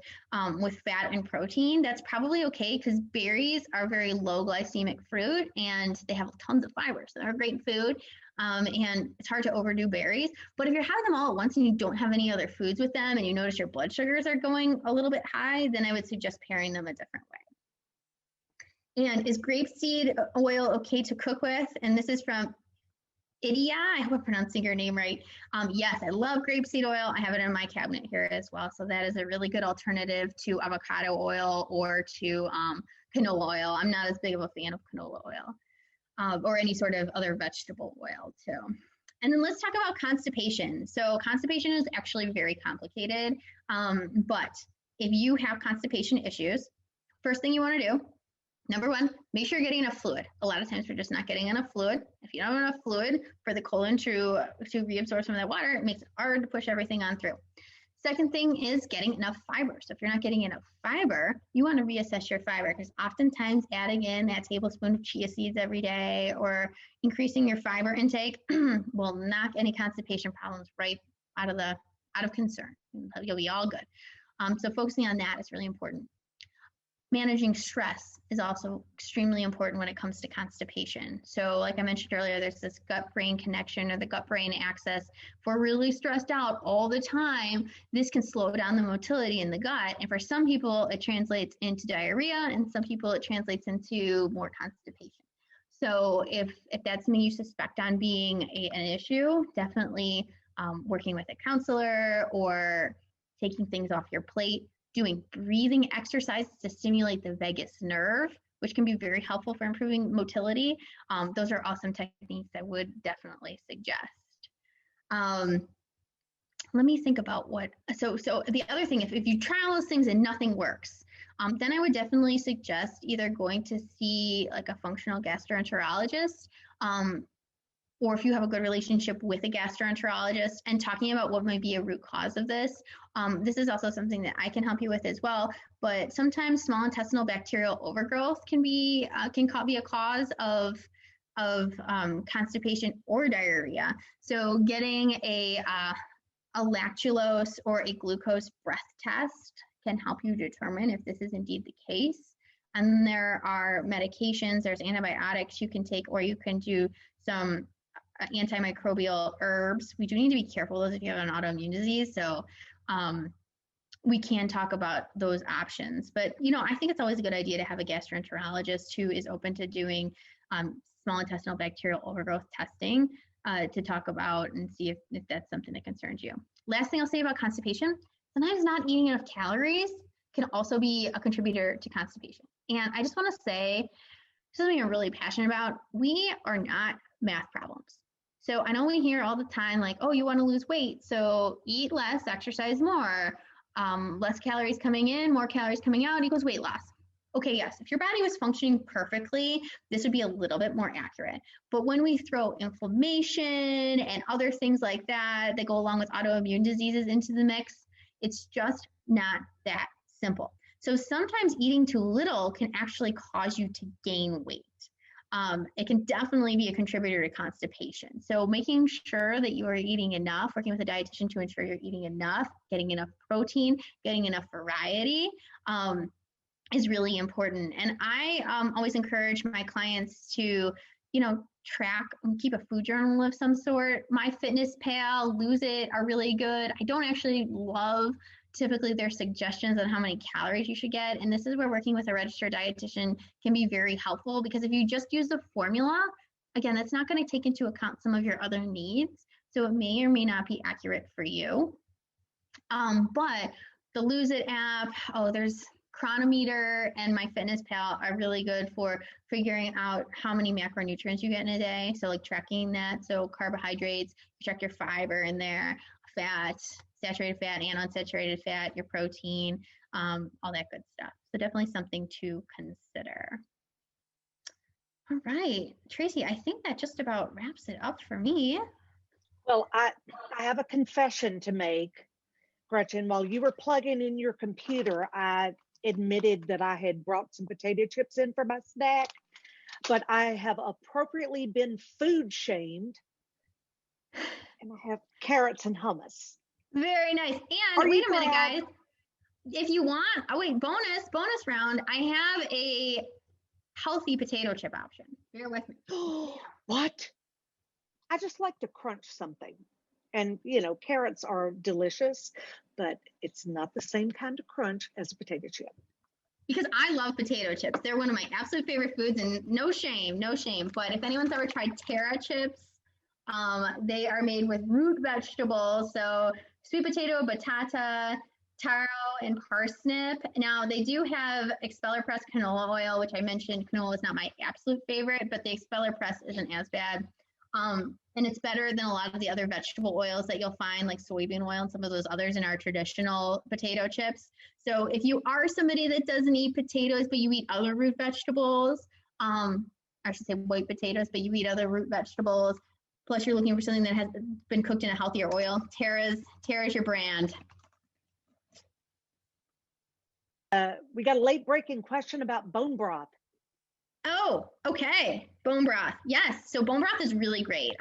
fat and protein, that's probably okay because berries are very low glycemic fruit and they have tons of fiber. So they're a great food and it's hard to overdo berries. But if you're having them all at once and you don't have any other foods with them and you notice your blood sugars are going a little bit high, then I would suggest pairing them a different way. And is grapeseed oil okay to cook with? And this is from Idia, I hope I'm pronouncing your name right. Yes, I love grapeseed oil. I have it in my cabinet here as well. So that is a really good alternative to avocado oil or to canola oil. I'm not as big of a fan of canola oil or any sort of other vegetable oil too. And then let's talk about constipation. So constipation is actually very complicated, but if you have constipation issues, first thing you want to do, number 1, make sure you're getting enough fluid. A lot of times we're just not getting enough fluid. If you don't have enough fluid for the colon to reabsorb some of that water, it makes it hard to push everything on through. Second thing is getting enough fiber. So if you're not getting enough fiber, you want to reassess your fiber because oftentimes adding in that tablespoon of chia seeds every day or increasing your fiber intake will knock any constipation problems right out of concern. You'll be all good. So focusing on that is really important. Managing stress is also extremely important when it comes to constipation. So like I mentioned earlier, there's this gut-brain connection or the gut-brain axis. If we're really stressed out all the time, this can slow down the motility in the gut. And for some people, it translates into diarrhea, and some people it translates into more constipation. So if that's something you suspect on being an issue, definitely working with a counselor or taking things off your plate. Doing breathing exercises to stimulate the vagus nerve, which can be very helpful for improving motility. Those are awesome techniques I would definitely suggest. Let me think about so the other thing, if you try all those things and nothing works, then I would definitely suggest either going to see like a functional gastroenterologist, or if you have a good relationship with a gastroenterologist and talking about what might be a root cause of this. This is also something that I can help you with as well, but sometimes small intestinal bacterial overgrowth can be a cause of constipation or diarrhea. So getting a lactulose or a glucose breath test can help you determine if this is indeed the case. And there are medications, there's antibiotics you can take, or you can do some antimicrobial herbs. We do need to be careful those if you have an autoimmune disease. So we can talk about those options. But, I think it's always a good idea to have a gastroenterologist who is open to doing small intestinal bacterial overgrowth testing to talk about and see if that's something that concerns you. Last thing I'll say about constipation, sometimes not eating enough calories can also be a contributor to constipation. And I just want to say something I'm really passionate about. We are not math problems. So I know we hear all the time like, oh, you want to lose weight, so eat less, exercise more, less calories coming in, more calories coming out equals weight loss. Okay, yes, if your body was functioning perfectly, this would be a little bit more accurate. But when we throw inflammation and other things like that that go along with autoimmune diseases into the mix, it's just not that simple. So sometimes eating too little can actually cause you to gain weight. It can definitely be a contributor to constipation. So making sure that you are eating enough, working with a dietitian to ensure you're eating enough, getting enough protein, getting enough variety, is really important. And I always encourage my clients to, track and keep a food journal of some sort. MyFitnessPal, Lose It are really good. I don't actually love typically their suggestions on how many calories you should get. And this is where working with a registered dietitian can be very helpful, because if you just use the formula, again, that's not going to take into account some of your other needs. So it may or may not be accurate for you. But the Lose It app, there's Chronometer and MyFitnessPal are really good for figuring out how many macronutrients you get in a day. So like tracking that. So carbohydrates, you check your fiber in there, fat, saturated fat and unsaturated fat, your protein, all that good stuff. So definitely something to consider. All right, Tracy, I think that just about wraps it up for me. Well, I have a confession to make, Gretchen. While you were plugging in your computer, I admitted that I had brought some potato chips in for my snack, but I have appropriately been food shamed, and I have carrots and hummus. Very nice. And wait a minute, guys. If you want, bonus round, I have a healthy potato chip option. Bear with me. What? I just like to crunch something. And, carrots are delicious, but it's not the same kind of crunch as a potato chip. Because I love potato chips. They're one of my absolute favorite foods, and no shame. But if anyone's ever tried Terra chips, they are made with root vegetables. So sweet potato, batata, taro, and parsnip. Now, they do have expeller press canola oil, which I mentioned. Canola is not my absolute favorite, but the expeller press isn't as bad. And it's better than a lot of the other vegetable oils that you'll find, like soybean oil and some of those others in our traditional potato chips. So if you are somebody that doesn't eat potatoes, but you eat other root vegetables, I should say white potatoes, but you eat other root vegetables, plus you're looking for something that has been cooked in a healthier oil, Terra's your brand. We got a late breaking question about bone broth. Oh, okay. Bone broth. Yes. So bone broth is really great.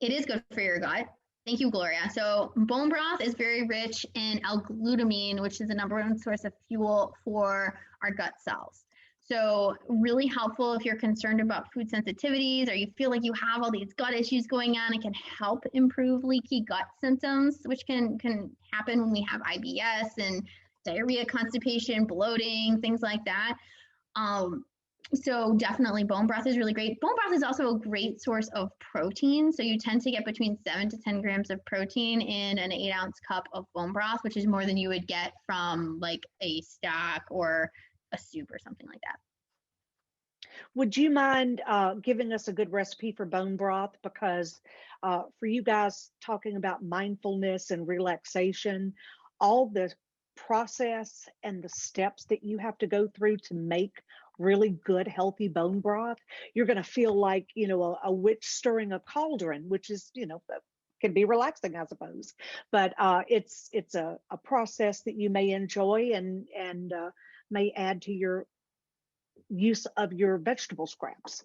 It is good for your gut. Thank you, Gloria. So bone broth is very rich in L-glutamine, which is the #1 source of fuel for our gut cells. So really helpful if you're concerned about food sensitivities or you feel like you have all these gut issues going on. It can help improve leaky gut symptoms, which can happen when we have IBS and diarrhea, constipation, bloating, things like that. So definitely bone broth is really great. Bone broth is also a great source of protein. So you tend to get between 7 to 10 grams of protein in an 8-ounce cup of bone broth, which is more than you would get from like a stock or a soup or something like that. Would you mind giving us a good recipe for bone broth? Because for you guys talking about mindfulness and relaxation, all the process and the steps that you have to go through to make really good, healthy bone broth, you're going to feel like, a witch stirring a cauldron, which is, can be relaxing, I suppose. But it's a process that you may enjoy and may add to your use of your vegetable scraps.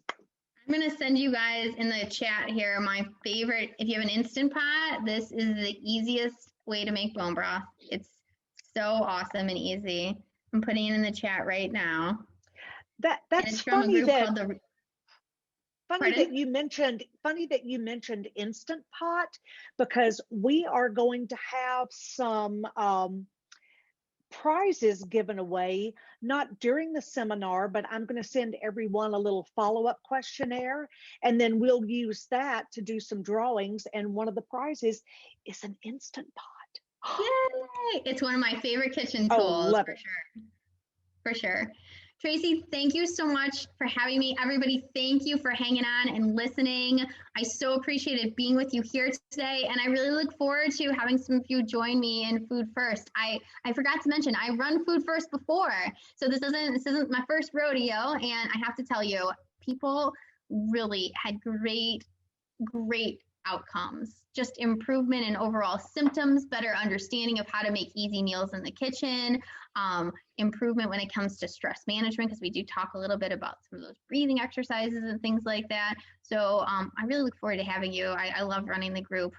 I'm going to send you guys in the chat here my favorite. If you have an Instant Pot, this is the easiest way to make bone broth. It's so awesome and easy. I'm putting it in the chat right now. That's funny that you mentioned Instant Pot, because we are going to have some prizes given away, not during the seminar, but I'm going to send everyone a little follow-up questionnaire, and then we'll use that to do some drawings. And one of the prizes is an Instant Pot. Yay! It's one of my favorite kitchen Oh, tools, love for it. sure. For sure. Tracy, thank you so much for having me. Everybody, thank you for hanging on and listening. I so appreciated being with you here today, and I really look forward to having some of you join me in Food First. I forgot to mention, I run Food First before, so this isn't my first rodeo, and I have to tell you, people really had great outcomes, just improvement in overall symptoms, better understanding of how to make easy meals in the kitchen, improvement when it comes to stress management, because we do talk a little bit about some of those breathing exercises and things like that. So I really look forward to having you. I love running the group.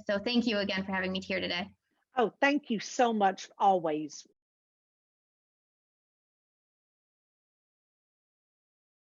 So thank you again for having me here today. Oh, thank you so much always.